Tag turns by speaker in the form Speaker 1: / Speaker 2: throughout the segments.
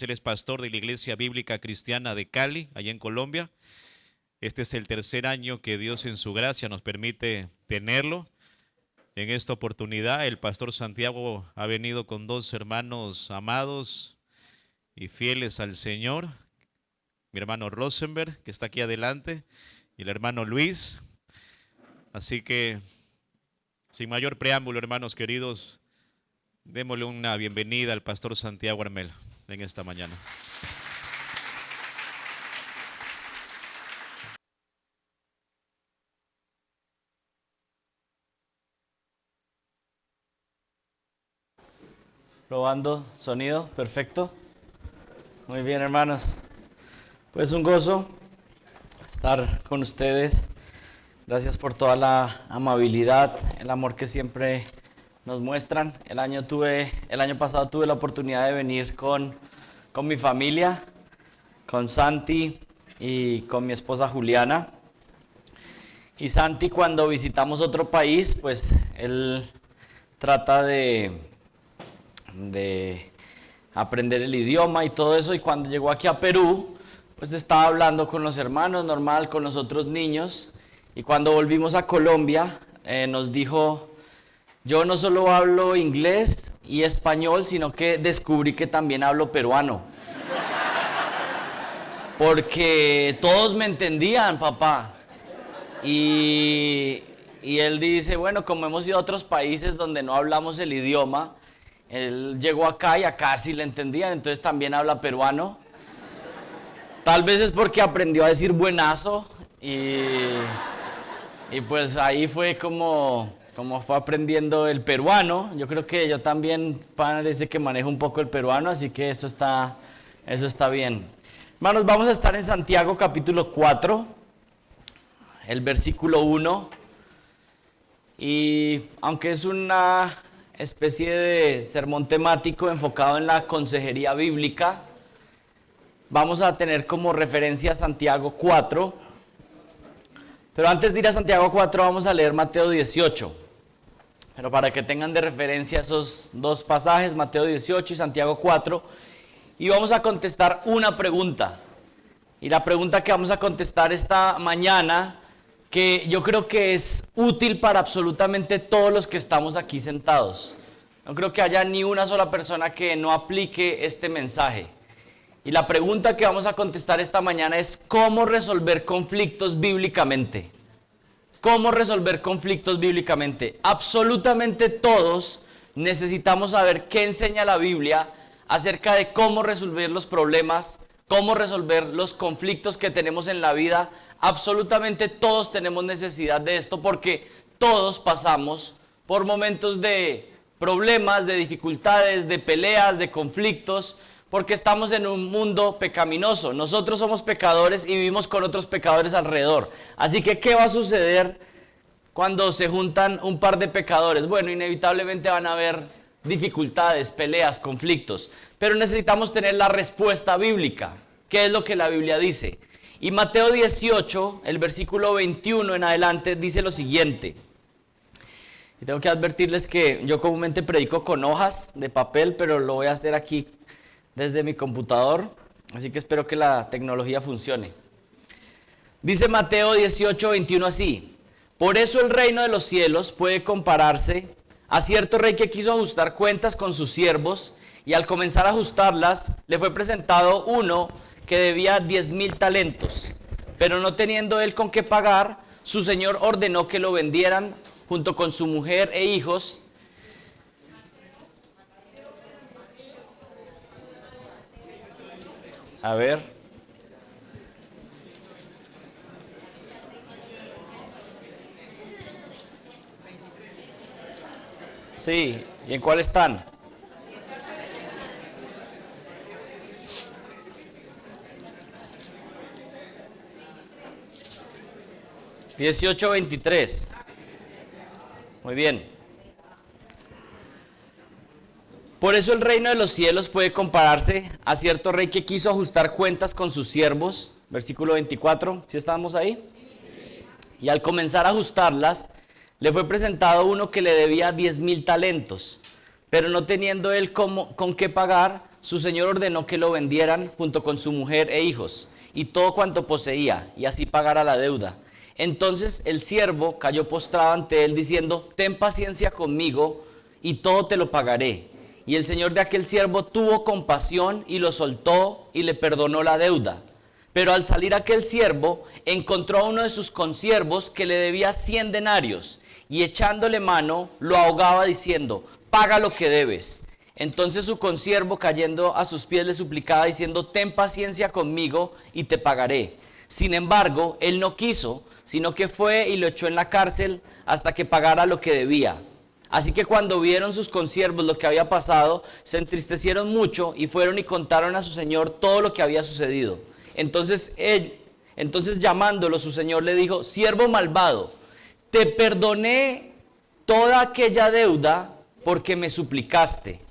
Speaker 1: Él es pastor de la Iglesia Bíblica Cristiana de Cali, allá en Colombia. Este es el tercer año que Dios en su gracia nos permite tenerlo. En esta oportunidad el pastor Santiago ha venido con dos hermanos amados y fieles al Señor. Mi hermano Rosenberg, que está aquí adelante, y el hermano Luis. Así que, sin mayor preámbulo, hermanos queridos, démosle una bienvenida al pastor Santiago Armel en esta mañana.
Speaker 2: Probando, sonido, perfecto. Muy bien, hermanos. Pues un gozo estar con ustedes. Gracias por toda la amabilidad, el amor que siempre nos muestran. El año pasado tuve la oportunidad de venir con mi familia, con Santi y con mi esposa Juliana. Y Santi, cuando visitamos otro país, pues él trata de aprender el idioma y todo eso, y cuando llegó aquí a Perú, pues estaba hablando con los hermanos, normal, con los otros niños, y cuando volvimos a Colombia, nos dijo: yo no solo hablo inglés y español, sino que descubrí que también hablo peruano. Porque todos me entendían, papá. Y él dice, bueno, como hemos ido a otros países donde no hablamos el idioma, él llegó acá y acá sí le entendían, entonces también habla peruano. Tal vez es porque aprendió a decir buenazo y pues ahí fue como fue aprendiendo el peruano. Yo creo que yo también parece que manejo un poco el peruano, así que eso está bien. Hermanos, vamos a estar en Santiago capítulo 4, el versículo 1. Y aunque es una especie de sermón temático enfocado en la consejería bíblica, vamos a tener como referencia Santiago 4. Pero antes de ir a Santiago 4 vamos a leer Mateo 18. Pero para que tengan de referencia esos dos pasajes, Mateo 18 y Santiago 4, y vamos a contestar una pregunta. Y la pregunta que vamos a contestar esta mañana, que yo creo que es útil para absolutamente todos los que estamos aquí sentados. No creo que haya ni una sola persona que no aplique este mensaje. Y la pregunta que vamos a contestar esta mañana es: ¿cómo resolver conflictos bíblicamente? ¿Cómo resolver conflictos bíblicamente? Absolutamente todos necesitamos saber qué enseña la Biblia acerca de cómo resolver los problemas, cómo resolver los conflictos que tenemos en la vida. Absolutamente todos tenemos necesidad de esto, porque todos pasamos por momentos de problemas, de dificultades, de peleas, de conflictos, porque estamos en un mundo pecaminoso. Nosotros somos pecadores y vivimos con otros pecadores alrededor. Así que, ¿qué va a suceder cuando se juntan un par de pecadores? Bueno, inevitablemente van a haber dificultades, peleas, conflictos. Pero necesitamos tener la respuesta bíblica. ¿Qué es lo que la Biblia dice? Y Mateo 18, el versículo 21 en adelante, dice lo siguiente. Y tengo que advertirles que yo comúnmente predico con hojas de papel, pero lo voy a hacer aquí desde mi computador, así que espero que la tecnología funcione. Dice Mateo 18, 21 así: por eso el reino de los cielos puede compararse a cierto rey que quiso ajustar cuentas con sus siervos, y al comenzar a ajustarlas, le fue presentado uno que debía 10,000 talentos. Pero no teniendo él con qué pagar, su señor ordenó que lo vendieran junto con su mujer e hijos. A ver. Sí, ¿y en cuál están? Dieciocho, 23. Muy bien. Por eso el reino de los cielos puede compararse a cierto rey que quiso ajustar cuentas con sus siervos. Versículo 24, ¿sí estábamos ahí? Y al comenzar a ajustarlas, le fue presentado uno que le debía 10,000 talentos. Pero no teniendo él con qué pagar, su señor ordenó que lo vendieran junto con su mujer e hijos y todo cuanto poseía, y así pagara la deuda. Entonces el siervo cayó postrado ante él diciendo: ten paciencia conmigo y todo te lo pagaré. Y el señor de aquel siervo tuvo compasión y lo soltó y le perdonó la deuda. Pero al salir aquel siervo encontró a uno de sus consiervos que le debía 100 denarios, y echándole mano lo ahogaba diciendo: paga lo que debes. Entonces su consiervo, cayendo a sus pies, le suplicaba diciendo: ten paciencia conmigo y te pagaré. Sin embargo, él no quiso, sino que fue y lo echó en la cárcel hasta que pagara lo que debía. Así que cuando vieron sus consiervos lo que había pasado, se entristecieron mucho y fueron y contaron a su señor todo lo que había sucedido. Entonces llamándolo, su señor le dijo: siervo malvado, te perdoné toda aquella deuda porque me suplicaste.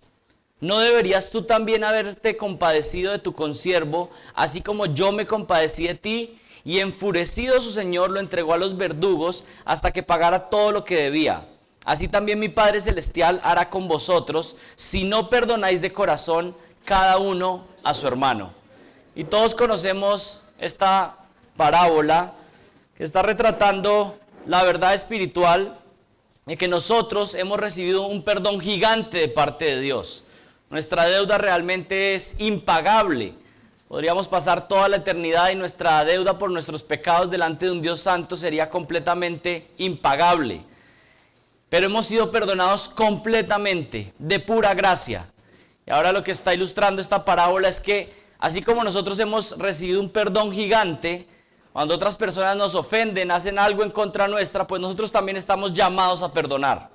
Speaker 2: ¿No deberías tú también haberte compadecido de tu consiervo, así como yo me compadecí de ti? Y enfurecido su señor lo entregó a los verdugos hasta que pagara todo lo que debía. Así también mi Padre Celestial hará con vosotros, si no perdonáis de corazón cada uno a su hermano. Y todos conocemos esta parábola que está retratando la verdad espiritual de que nosotros hemos recibido un perdón gigante de parte de Dios. Nuestra deuda realmente es impagable. Podríamos pasar toda la eternidad y nuestra deuda por nuestros pecados delante de un Dios santo sería completamente impagable. Pero hemos sido perdonados completamente, de pura gracia. Y ahora lo que está ilustrando esta parábola es que, así como nosotros hemos recibido un perdón gigante, cuando otras personas nos ofenden, hacen algo en contra nuestra, pues nosotros también estamos llamados a perdonar.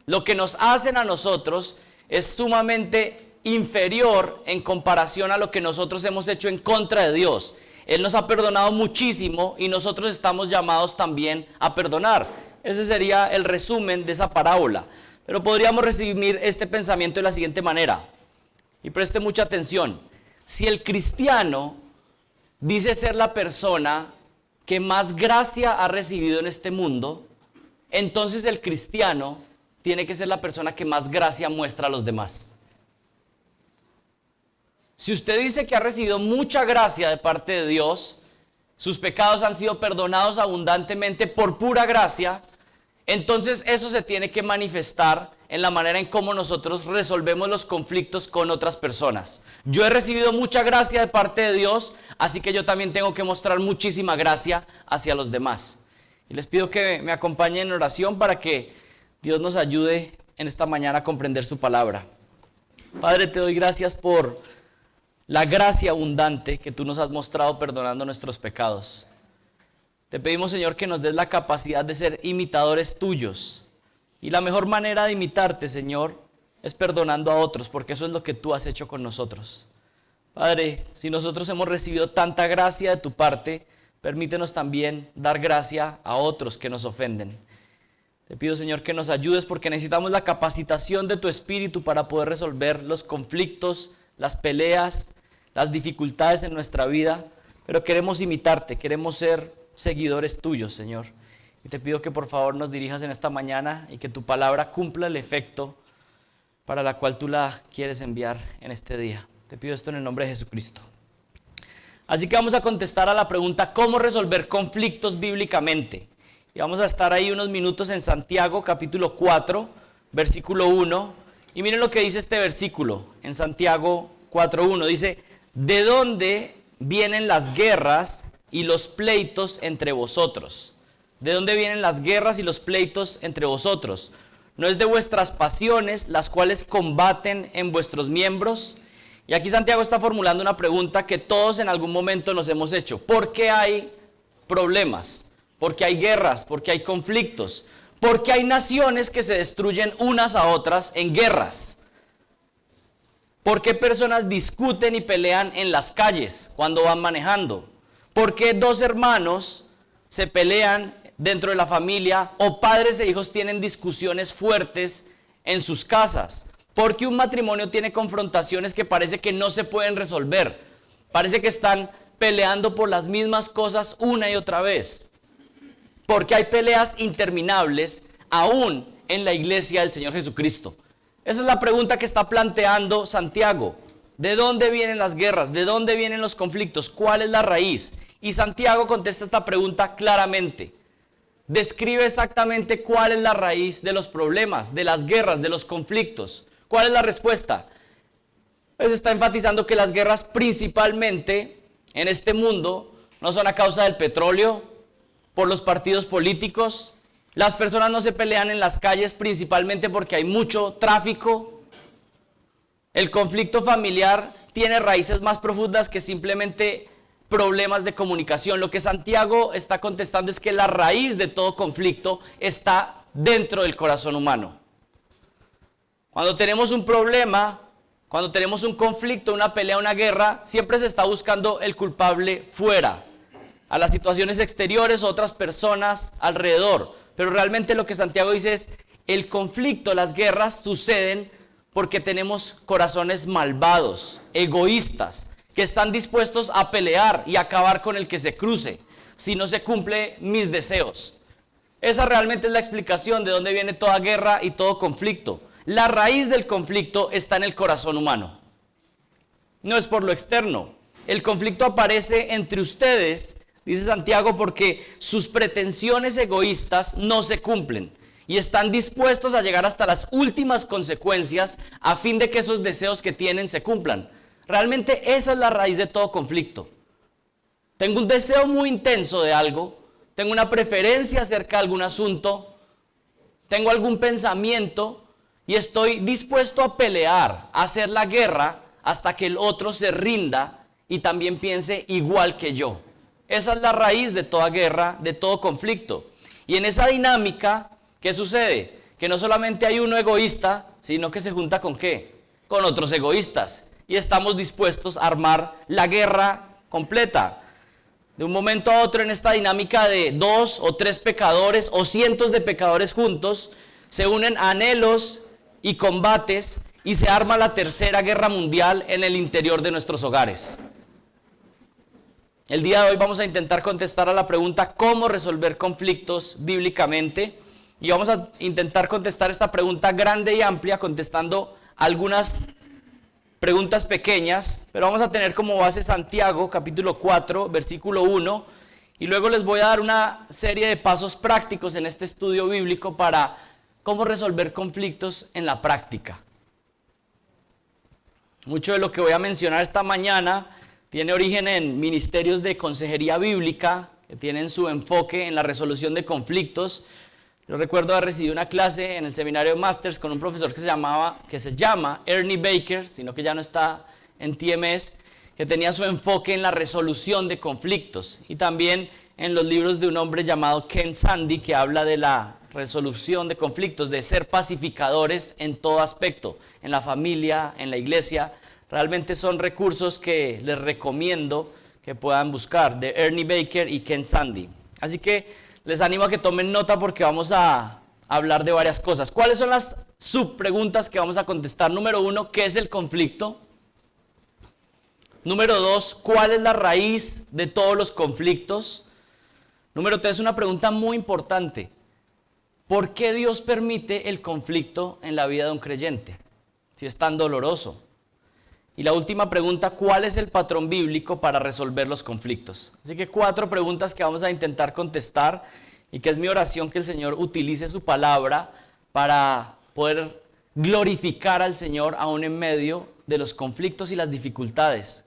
Speaker 2: Lo que nos hacen a nosotros es sumamente inferior en comparación a lo que nosotros hemos hecho en contra de Dios. Él nos ha perdonado muchísimo y nosotros estamos llamados también a perdonar. Ese sería el resumen de esa parábola. Pero podríamos resumir este pensamiento de la siguiente manera. Y preste mucha atención. Si el cristiano dice ser la persona que más gracia ha recibido en este mundo, entonces el cristiano tiene que ser la persona que más gracia muestra a los demás. Si usted dice que ha recibido mucha gracia de parte de Dios, sus pecados han sido perdonados abundantemente por pura gracia, entonces eso se tiene que manifestar en la manera en cómo nosotros resolvemos los conflictos con otras personas. Yo he recibido mucha gracia de parte de Dios, así que yo también tengo que mostrar muchísima gracia hacia los demás. Y les pido que me acompañen en oración para que Dios nos ayude en esta mañana a comprender su palabra. Padre, te doy gracias por la gracia abundante que tú nos has mostrado perdonando nuestros pecados. Te pedimos, Señor, que nos des la capacidad de ser imitadores tuyos. Y la mejor manera de imitarte, Señor, es perdonando a otros, porque eso es lo que tú has hecho con nosotros. Padre, si nosotros hemos recibido tanta gracia de tu parte, permítenos también dar gracia a otros que nos ofenden. Te pido, Señor, que nos ayudes porque necesitamos la capacitación de tu Espíritu para poder resolver los conflictos, las peleas, las dificultades en nuestra vida, pero queremos imitarte, queremos ser seguidores tuyos, Señor. Y te pido que por favor nos dirijas en esta mañana y que tu palabra cumpla el efecto para la cual tú la quieres enviar en este día. Te pido esto en el nombre de Jesucristo. Así que vamos a contestar a la pregunta: ¿cómo resolver conflictos bíblicamente? Y vamos a estar ahí unos minutos en Santiago capítulo 4, versículo 1. Y miren lo que dice este versículo en Santiago 4:1. Dice: ¿de dónde vienen las guerras y los pleitos entre vosotros? ¿De dónde vienen las guerras y los pleitos entre vosotros? ¿No es de vuestras pasiones las cuales combaten en vuestros miembros? Y aquí Santiago está formulando una pregunta que todos en algún momento nos hemos hecho. ¿Por qué hay problemas? ¿Por qué hay guerras? ¿Por qué hay conflictos? ¿Por qué hay naciones que se destruyen unas a otras en guerras? ¿Por qué personas discuten y pelean en las calles cuando van manejando? ¿Por qué dos hermanos se pelean dentro de la familia o padres e hijos tienen discusiones fuertes en sus casas? ¿Por qué un matrimonio tiene confrontaciones que parece que no se pueden resolver? Parece que están peleando por las mismas cosas una y otra vez. Porque hay peleas interminables aún en la iglesia del Señor Jesucristo. Esa es la pregunta que está planteando Santiago. ¿De dónde vienen las guerras? ¿De dónde vienen los conflictos? ¿Cuál es la raíz? Y Santiago contesta esta pregunta claramente. Describe exactamente cuál es la raíz de los problemas, de las guerras, de los conflictos. ¿Cuál es la respuesta? Pues está enfatizando que las guerras principalmente en este mundo no son a causa del petróleo, por los partidos políticos. Las personas no se pelean en las calles principalmente porque hay mucho tráfico. El conflicto familiar tiene raíces más profundas que simplemente problemas de comunicación. Lo que Santiago está contestando es que la raíz de todo conflicto está dentro del corazón humano. Cuando tenemos un problema, cuando tenemos un conflicto, una pelea, una guerra, siempre se está buscando el culpable fuera, a las situaciones exteriores, otras personas alrededor. Pero realmente lo que Santiago dice es, el conflicto, las guerras suceden porque tenemos corazones malvados, egoístas, que están dispuestos a pelear y acabar con el que se cruce, si no se cumple mis deseos. Esa realmente es la explicación de dónde viene toda guerra y todo conflicto. La raíz del conflicto está en el corazón humano. No es por lo externo. El conflicto aparece entre ustedes, dice Santiago, porque sus pretensiones egoístas no se cumplen y están dispuestos a llegar hasta las últimas consecuencias a fin de que esos deseos que tienen se cumplan. Realmente esa es la raíz de todo conflicto. Tengo un deseo muy intenso de algo, tengo una preferencia acerca de algún asunto, tengo algún pensamiento y estoy dispuesto a pelear, a hacer la guerra hasta que el otro se rinda y también piense igual que yo. Esa es la raíz de toda guerra, de todo conflicto. Y en esa dinámica, ¿qué sucede? Que no solamente hay uno egoísta, sino que se junta ¿con qué? Con otros egoístas. Y estamos dispuestos a armar la guerra completa. De un momento a otro en esta dinámica de 2 o 3 pecadores o cientos de pecadores juntos, se unen anhelos y combates y se arma la tercera guerra mundial en el interior de nuestros hogares. El día de hoy vamos a intentar contestar a la pregunta ¿cómo resolver conflictos bíblicamente? Y vamos a intentar contestar esta pregunta grande y amplia contestando algunas preguntas pequeñas, pero vamos a tener como base Santiago capítulo 4 versículo 1 y luego les voy a dar una serie de pasos prácticos en este estudio bíblico para cómo resolver conflictos en la práctica. Mucho de lo que voy a mencionar esta mañana tiene origen en ministerios de consejería bíblica que tienen su enfoque en la resolución de conflictos. Yo recuerdo haber recibido una clase en el seminario de Masters con un profesor que se llama Ernie Baker, sino que ya no está en TMS, que tenía su enfoque en la resolución de conflictos y también en los libros de un hombre llamado Ken Sande que habla de la resolución de conflictos, de ser pacificadores en todo aspecto, en la familia, en la iglesia. Realmente son recursos que les recomiendo que puedan buscar, de Ernie Baker y Ken Sande. Así que les animo a que tomen nota porque vamos a hablar de varias cosas. ¿Cuáles son las subpreguntas que vamos a contestar? Número 1, ¿qué es el conflicto? Número 2, ¿cuál es la raíz de todos los conflictos? Número 3, una pregunta muy importante. ¿Por qué Dios permite el conflicto en la vida de un creyente? Si es tan doloroso. Y la última pregunta, ¿cuál es el patrón bíblico para resolver los conflictos? Así que 4 preguntas que vamos a intentar contestar y que es mi oración que el Señor utilice su palabra para poder glorificar al Señor aún en medio de los conflictos y las dificultades.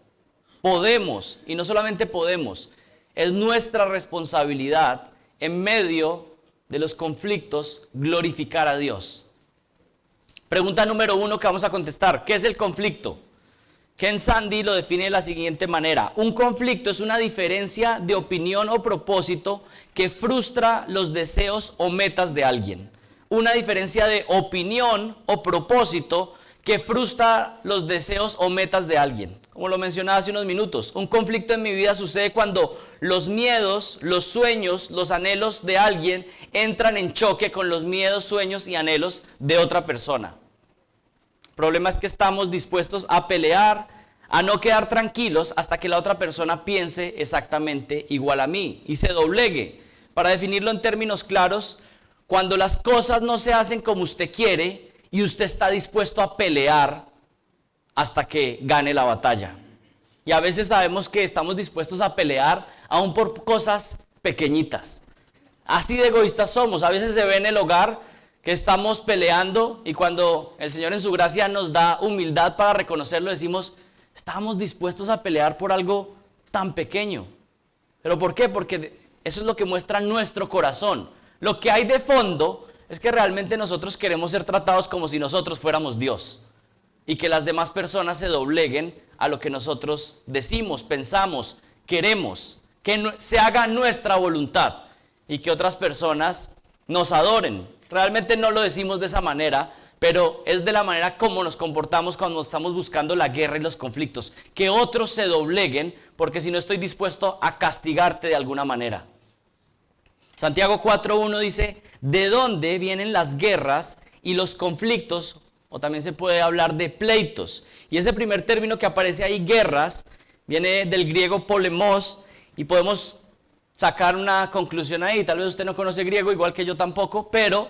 Speaker 2: Podemos, y no solamente podemos, es nuestra responsabilidad en medio de los conflictos glorificar a Dios. Pregunta número 1 que vamos a contestar, ¿qué es el conflicto? Ken Sande lo define de la siguiente manera: un conflicto es una diferencia de opinión o propósito que frustra los deseos o metas de alguien. Una diferencia de opinión o propósito que frustra los deseos o metas de alguien. Como lo mencionaba hace unos minutos, un conflicto en mi vida sucede cuando los miedos, los sueños, los anhelos de alguien entran en choque con los miedos, sueños y anhelos de otra persona. El problema es que estamos dispuestos a pelear, a no quedar tranquilos hasta que la otra persona piense exactamente igual a mí y se doblegue. Para definirlo en términos claros, cuando las cosas no se hacen como usted quiere y usted está dispuesto a pelear hasta que gane la batalla. Y a veces sabemos que estamos dispuestos a pelear aún por cosas pequeñitas. Así de egoístas somos. A veces se ve en el hogar que estamos peleando y cuando el Señor en su gracia nos da humildad para reconocerlo, decimos, estamos dispuestos a pelear por algo tan pequeño. ¿Pero por qué? Porque eso es lo que muestra nuestro corazón. Lo que hay de fondo es que realmente nosotros queremos ser tratados como si nosotros fuéramos Dios y que las demás personas se dobleguen a lo que nosotros decimos, pensamos, queremos, que se haga nuestra voluntad y que otras personas nos adoren. Realmente no lo decimos de esa manera, pero es de la manera como nos comportamos cuando estamos buscando la guerra y los conflictos. Que otros se dobleguen, porque si no estoy dispuesto a castigarte de alguna manera. Santiago 4:1 dice, ¿de dónde vienen las guerras y los conflictos? O también se puede hablar de pleitos. Y ese primer término que aparece ahí, guerras, viene del griego polemos, y podemos sacar una conclusión ahí. Tal vez usted no conoce griego, igual que yo tampoco, pero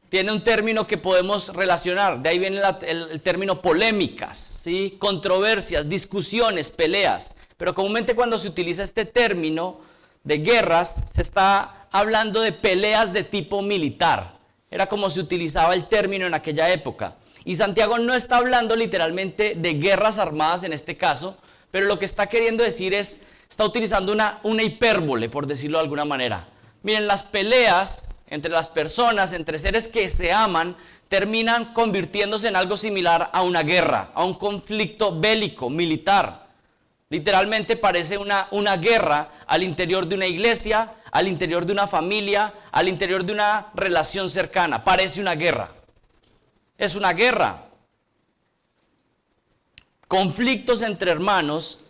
Speaker 2: tiene un término que podemos relacionar. De ahí viene el término polémicas, ¿sí? Controversias, discusiones, peleas. Pero comúnmente cuando se utiliza este término de guerras, se está hablando de peleas de tipo militar. Era como se utilizaba el término en aquella época. Y Santiago no está hablando literalmente de guerras armadas en este caso, pero lo que está queriendo decir es, está utilizando una hipérbole, por decirlo de alguna manera. Miren, las peleas entre las personas, entre seres que se aman, terminan convirtiéndose en algo similar a una guerra, a un conflicto bélico, militar. Literalmente parece una guerra al interior de una iglesia, al interior de una familia, al interior de una relación cercana. Parece una guerra. Es una guerra. Conflictos entre hermanos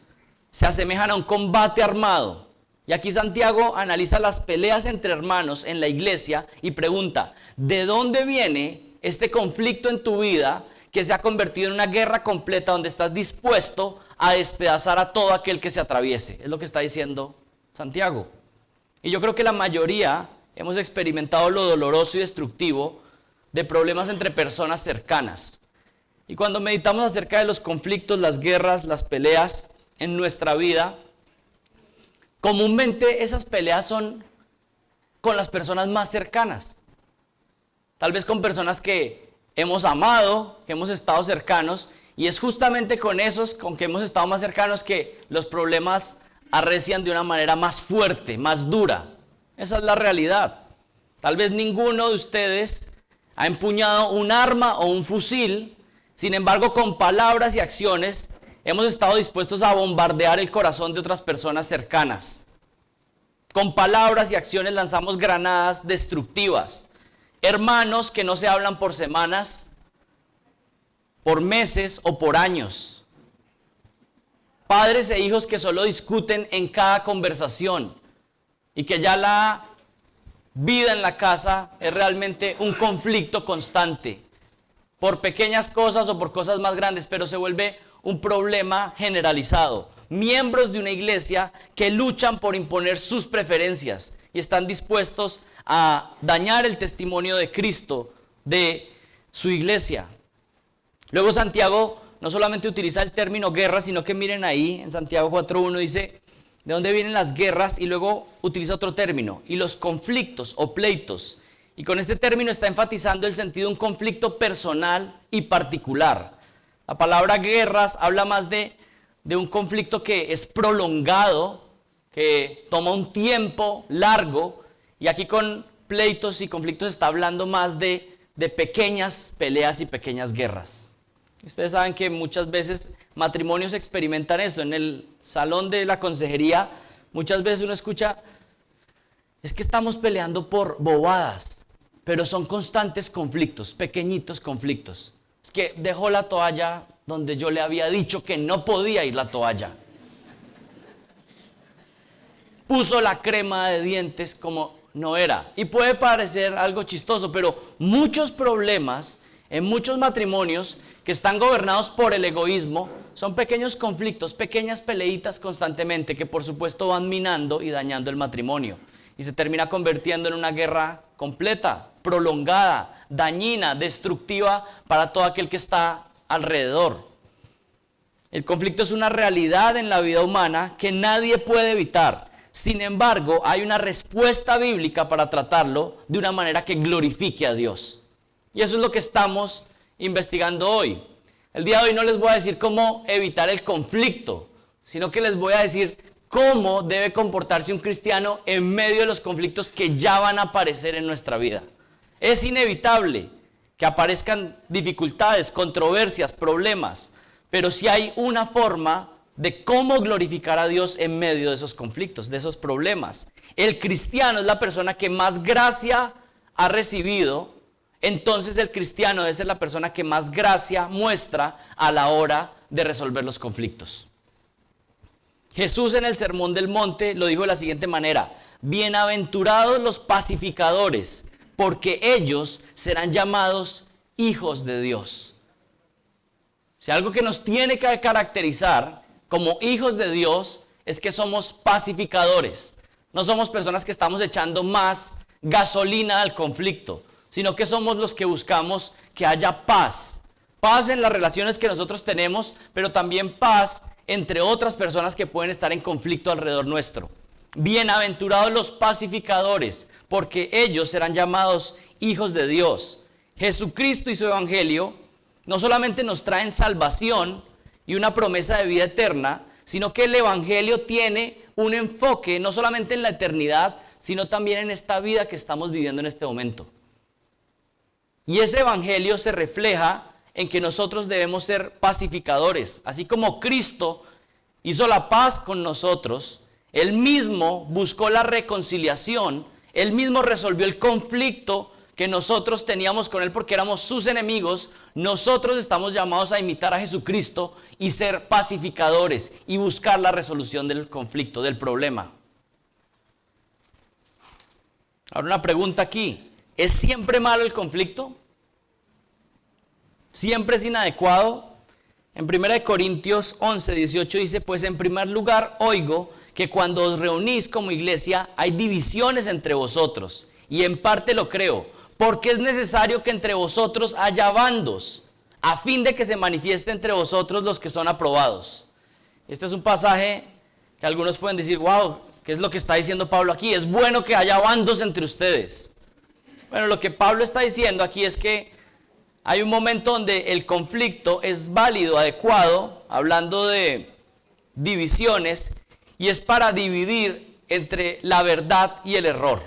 Speaker 2: se asemejan a un combate armado. Y aquí Santiago analiza las peleas entre hermanos en la iglesia y pregunta, ¿de dónde viene este conflicto en tu vida que se ha convertido en una guerra completa donde estás dispuesto a despedazar a todo aquel que se atraviese? Es lo que está diciendo Santiago. Y yo creo que la mayoría hemos experimentado lo doloroso y destructivo de problemas entre personas cercanas. Y cuando meditamos acerca de los conflictos, las guerras, las peleas en nuestra vida, comúnmente esas peleas son con las personas más cercanas. Tal vez con personas que hemos amado, que hemos estado cercanos, y es justamente con esos con que hemos estado más cercanos que los problemas arrecian de una manera más fuerte, más dura. Esa es la realidad. Tal vez ninguno de ustedes ha empuñado un arma o un fusil, sin embargo, con palabras y acciones hemos estado dispuestos a bombardear el corazón de otras personas cercanas. Con palabras y acciones lanzamos granadas destructivas. Hermanos que no se hablan por semanas, por meses o por años. Padres e hijos que solo discuten en cada conversación y que ya la vida en la casa es realmente un conflicto constante. Por pequeñas cosas o por cosas más grandes, pero se vuelve un problema generalizado. Miembros de una iglesia que luchan por imponer sus preferencias y están dispuestos a dañar el testimonio de Cristo, de su iglesia. Luego Santiago no solamente utiliza el término guerra, sino que miren ahí en Santiago 4:1 dice, ¿de dónde vienen las guerras? Y luego utiliza otro término, y los conflictos o pleitos. Y con este término está enfatizando el sentido de un conflicto personal y particular. La palabra guerras habla más de un conflicto que es prolongado, que toma un tiempo largo, y aquí con pleitos y conflictos está hablando más de pequeñas peleas y pequeñas guerras. Ustedes saben que muchas veces matrimonios experimentan esto. En el salón de la consejería muchas veces uno escucha, es que estamos peleando por bobadas, pero son constantes conflictos, pequeñitos conflictos. Es que dejó la toalla donde yo le había dicho que no podía ir la toalla. Puso la crema de dientes como no era. Y puede parecer algo chistoso, pero muchos problemas en muchos matrimonios que están gobernados por el egoísmo son pequeños conflictos, pequeñas peleitas constantemente que por supuesto van minando y dañando el matrimonio. Y se termina convirtiendo en una guerra completa, prolongada, dañina, destructiva para todo aquel que está alrededor. El conflicto es una realidad en la vida humana que nadie puede evitar. Sin embargo, hay una respuesta bíblica para tratarlo de una manera que glorifique a Dios. Y eso es lo que estamos investigando hoy. El día de hoy no les voy a decir cómo evitar el conflicto, sino que les voy a decir cómo debe comportarse un cristiano en medio de los conflictos que ya van a aparecer en nuestra vida. Es inevitable que aparezcan dificultades, controversias, problemas, pero sí hay una forma de cómo glorificar a Dios en medio de esos conflictos, de esos problemas. El cristiano es la persona que más gracia ha recibido, entonces el cristiano debe ser la persona que más gracia muestra a la hora de resolver los conflictos. Jesús en el Sermón del Monte lo dijo de la siguiente manera: bienaventurados los pacificadores, porque ellos serán llamados hijos de Dios. Si algo que nos tiene que caracterizar como hijos de Dios es que somos pacificadores. No somos personas que estamos echando más gasolina al conflicto, sino que somos los que buscamos que haya paz. Paz en las relaciones que nosotros tenemos, pero también paz entre otras personas que pueden estar en conflicto alrededor nuestro. Bienaventurados los pacificadores, porque ellos serán llamados hijos de Dios. Jesucristo y su evangelio no solamente nos traen salvación y una promesa de vida eterna, sino que el evangelio tiene un enfoque no solamente en la eternidad, sino también en esta vida que estamos viviendo en este momento. Y ese evangelio se refleja en que nosotros debemos ser pacificadores. Así como Cristo hizo la paz con nosotros, Él mismo buscó la reconciliación, Él mismo resolvió el conflicto que nosotros teníamos con Él porque éramos sus enemigos. Nosotros estamos llamados a imitar a Jesucristo y ser pacificadores y buscar la resolución del conflicto, del problema. Ahora una pregunta aquí: ¿es siempre malo el conflicto? ¿Siempre es inadecuado? En 1 Corintios 11, 18 dice: pues en primer lugar oigo que cuando os reunís como iglesia hay divisiones entre vosotros, y en parte lo creo, porque es necesario que entre vosotros haya bandos, a fin de que se manifieste entre vosotros los que son aprobados. Este es un pasaje que algunos pueden decir: wow, ¿qué es lo que está diciendo Pablo aquí? Es bueno que haya bandos entre ustedes. Bueno, lo que Pablo está diciendo aquí es que hay un momento donde el conflicto es válido, adecuado, hablando de divisiones, y es para dividir entre la verdad y el error.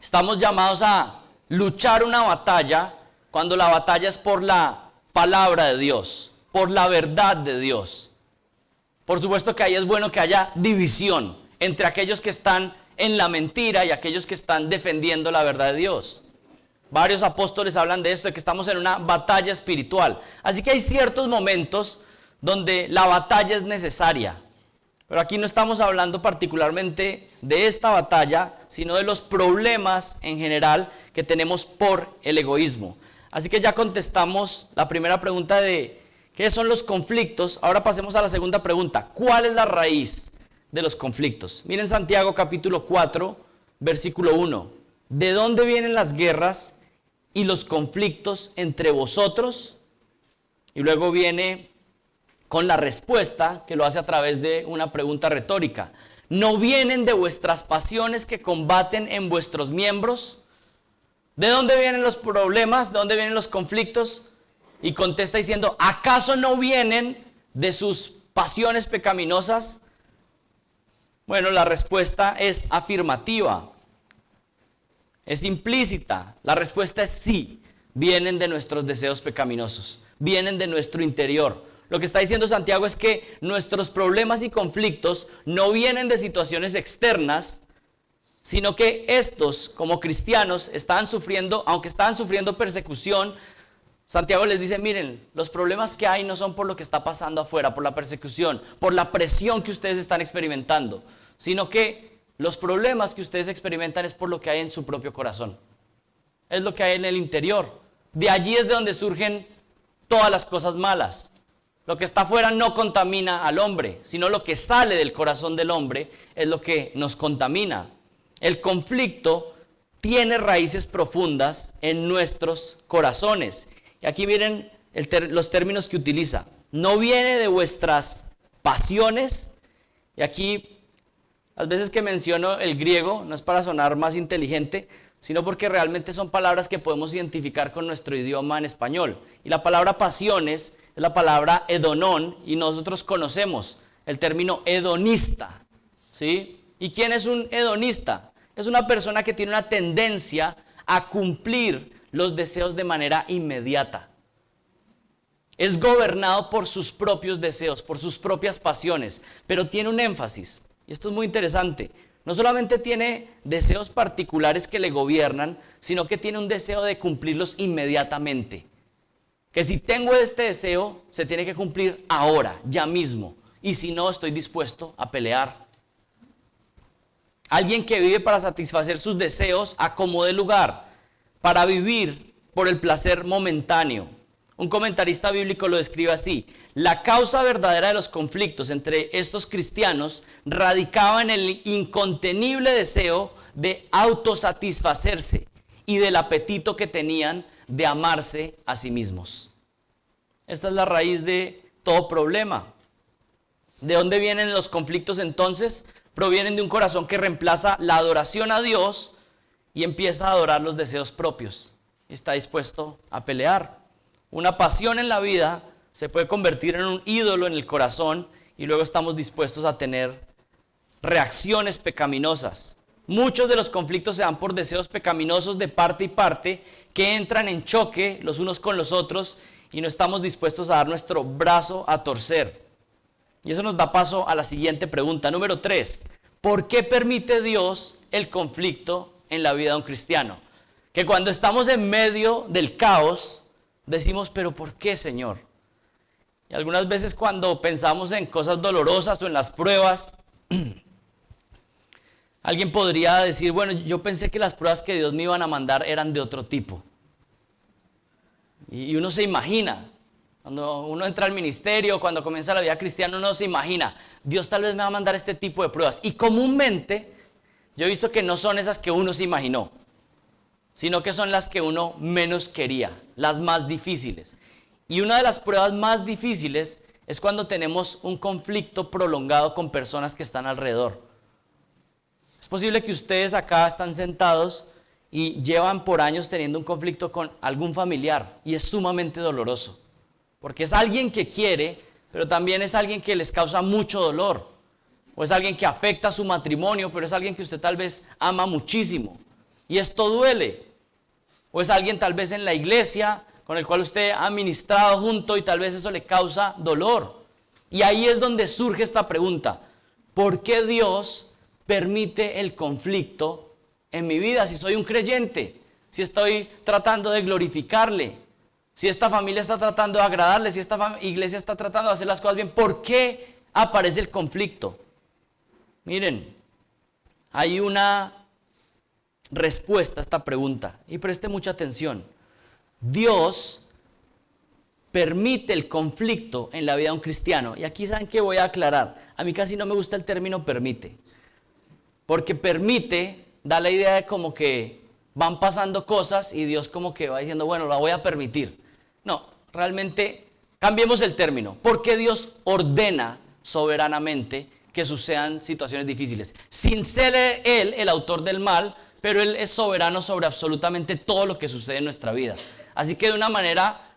Speaker 2: Estamos llamados a luchar una batalla cuando la batalla es por la palabra de Dios, por la verdad de Dios. Por supuesto que ahí es bueno que haya división entre aquellos que están en la mentira y aquellos que están defendiendo la verdad de Dios. Varios apóstoles hablan de esto, de que estamos en una batalla espiritual. Así que hay ciertos momentos donde la batalla es necesaria. Pero aquí no estamos hablando particularmente de esta batalla, sino de los problemas en general que tenemos por el egoísmo. Así que ya contestamos la primera pregunta de ¿qué son los conflictos? Ahora pasemos a la segunda pregunta: ¿cuál es la raíz de los conflictos? Miren Santiago capítulo 4, versículo 1. ¿De dónde vienen las guerras y los conflictos entre vosotros? Y luego viene con la respuesta, que lo hace a través de una pregunta retórica. ¿No vienen de vuestras pasiones que combaten en vuestros miembros? ¿De dónde vienen los problemas? ¿De dónde vienen los conflictos? Y contesta diciendo: ¿acaso no vienen de sus pasiones pecaminosas? Bueno, la respuesta es afirmativa. Es implícita. La respuesta es sí. Vienen de nuestros deseos pecaminosos. Vienen de nuestro interior. Lo que está diciendo Santiago es que nuestros problemas y conflictos no vienen de situaciones externas, sino que estos, como cristianos, estaban sufriendo, aunque estaban sufriendo persecución. Santiago les dice: miren, los problemas que hay no son por lo que está pasando afuera, por la persecución, por la presión que ustedes están experimentando, sino que los problemas que ustedes experimentan es por lo que hay en su propio corazón. Es lo que hay en el interior. De allí es de donde surgen todas las cosas malas. Lo que está afuera no contamina al hombre, sino lo que sale del corazón del hombre es lo que nos contamina. El conflicto tiene raíces profundas en nuestros corazones. Y aquí miren los términos que utiliza. no viene de vuestras pasiones. Y aquí, las veces que menciono el griego, no es para sonar más inteligente, sino porque realmente son palabras que podemos identificar con nuestro idioma en español. Y la palabra pasiones es la palabra hedonón, y nosotros conocemos el término hedonista, ¿sí? ¿Y quién es un hedonista? Es una persona que tiene una tendencia a cumplir los deseos de manera inmediata. Es gobernado por sus propios deseos, por sus propias pasiones, pero tiene un énfasis, y esto es muy interesante. No solamente tiene deseos particulares que le gobiernan, sino que tiene un deseo de cumplirlos inmediatamente. Que si tengo este deseo, se tiene que cumplir ahora, ya mismo. Y si no, estoy dispuesto a pelear. Alguien que vive para satisfacer sus deseos a como dé lugar, para vivir por el placer momentáneo. Un comentarista bíblico lo describe así: la causa verdadera de los conflictos entre estos cristianos radicaba en el incontenible deseo de autosatisfacerse y del apetito que tenían de amarse a sí mismos. Esta es la raíz de todo problema. ¿De dónde vienen los conflictos entonces? Provienen de un corazón que reemplaza la adoración a Dios y empieza a adorar los deseos propios. Está dispuesto a pelear. Una pasión en la vida se puede convertir en un ídolo en el corazón y luego estamos dispuestos a tener reacciones pecaminosas. Muchos de los conflictos se dan por deseos pecaminosos de parte y parte que entran en choque los unos con los otros y no estamos dispuestos a dar nuestro brazo a torcer. Y eso nos da paso a la siguiente pregunta, número 3. ¿Por qué permite Dios el conflicto en la vida de un cristiano? Que cuando estamos en medio del caos, decimos, ¿pero por qué, Señor? Y algunas veces cuando pensamos en cosas dolorosas o en las pruebas, alguien podría decir, bueno, yo pensé que las pruebas que Dios me iban a mandar eran de otro tipo. Y uno se imagina, cuando uno entra al ministerio, cuando comienza la vida cristiana, uno se imagina, Dios tal vez me va a mandar este tipo de pruebas. Y comúnmente, yo he visto que no son esas que uno se imaginó, sino que son las que uno menos quería, las más difíciles. Y una de las pruebas más difíciles es cuando tenemos un conflicto prolongado con personas que están alrededor. Es posible que ustedes acá están sentados y llevan por años teniendo un conflicto con algún familiar y es sumamente doloroso. Porque es alguien que quiere, pero también es alguien que les causa mucho dolor. O es alguien que afecta su matrimonio, pero es alguien que usted tal vez ama muchísimo. Y esto duele. O es alguien tal vez en la iglesia con el cual usted ha ministrado junto y tal vez eso le causa dolor. Y ahí es donde surge esta pregunta: ¿por qué Dios permite el conflicto en mi vida si soy un creyente? Si estoy tratando de glorificarle, si esta familia está tratando de agradarle, si esta iglesia está tratando de hacer las cosas bien, ¿por qué aparece el conflicto? Miren, hay una respuesta a esta pregunta y preste mucha atención. Dios permite el conflicto en la vida de un cristiano. Y aquí saben que voy a aclarar. A mí casi no me gusta el término permite. Porque permite da la idea de como que van pasando cosas y Dios como que va diciendo, bueno, la voy a permitir. No, realmente cambiemos el término. Porque Dios ordena soberanamente que sucedan situaciones difíciles. Sin ser Él el autor del mal, pero Él es soberano sobre absolutamente todo lo que sucede en nuestra vida. Así que de una manera,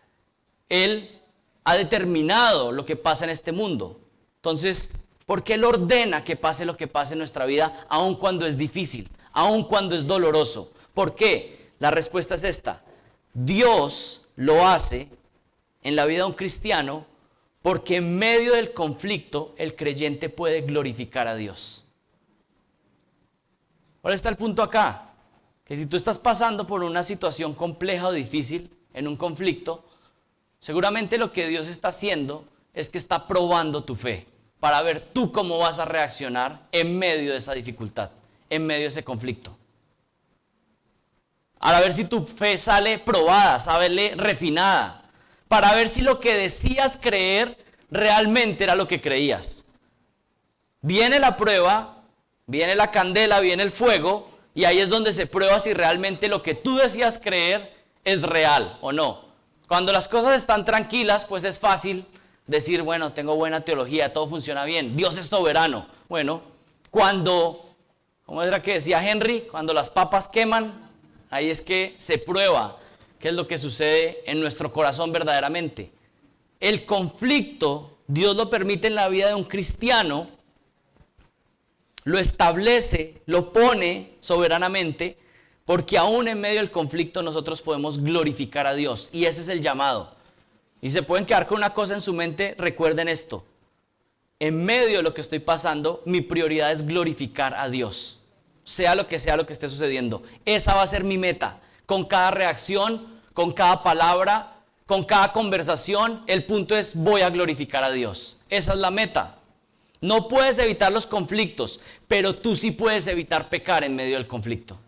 Speaker 2: Él ha determinado lo que pasa en este mundo. Entonces, ¿por qué Él ordena que pase lo que pase en nuestra vida, aun cuando es difícil, aun cuando es doloroso? ¿Por qué? La respuesta es esta. Dios lo hace en la vida de un cristiano porque en medio del conflicto el creyente puede glorificar a Dios. ¿Cuál está el punto acá? Que si tú estás pasando por una situación compleja o difícil en un conflicto, seguramente lo que Dios está haciendo es que está probando tu fe para ver tú cómo vas a reaccionar en medio de esa dificultad, en medio de ese conflicto. Para ver si tu fe sale probada, sale refinada, para ver si lo que decías creer realmente era lo que creías. Viene la prueba, viene la candela, viene el fuego, y ahí es donde se prueba si realmente lo que tú decías creer es real o no. Cuando las cosas están tranquilas, pues es fácil decir, bueno, tengo buena teología, todo funciona bien, Dios es soberano. Bueno, ¿cómo era que decía Henry? Cuando las papas queman, ahí es que se prueba qué es lo que sucede en nuestro corazón verdaderamente. El conflicto, Dios lo permite en la vida de un cristiano, lo establece, lo pone soberanamente, porque aún en medio del conflicto nosotros podemos glorificar a Dios. Y ese es el llamado. Y se pueden quedar con una cosa en su mente, recuerden esto. En medio de lo que estoy pasando, mi prioridad es glorificar a Dios. Sea lo que esté sucediendo. Esa va a ser mi meta. Con cada reacción, con cada palabra, con cada conversación, el punto es voy a glorificar a Dios. Esa es la meta. No puedes evitar los conflictos, pero tú sí puedes evitar pecar en medio del conflicto.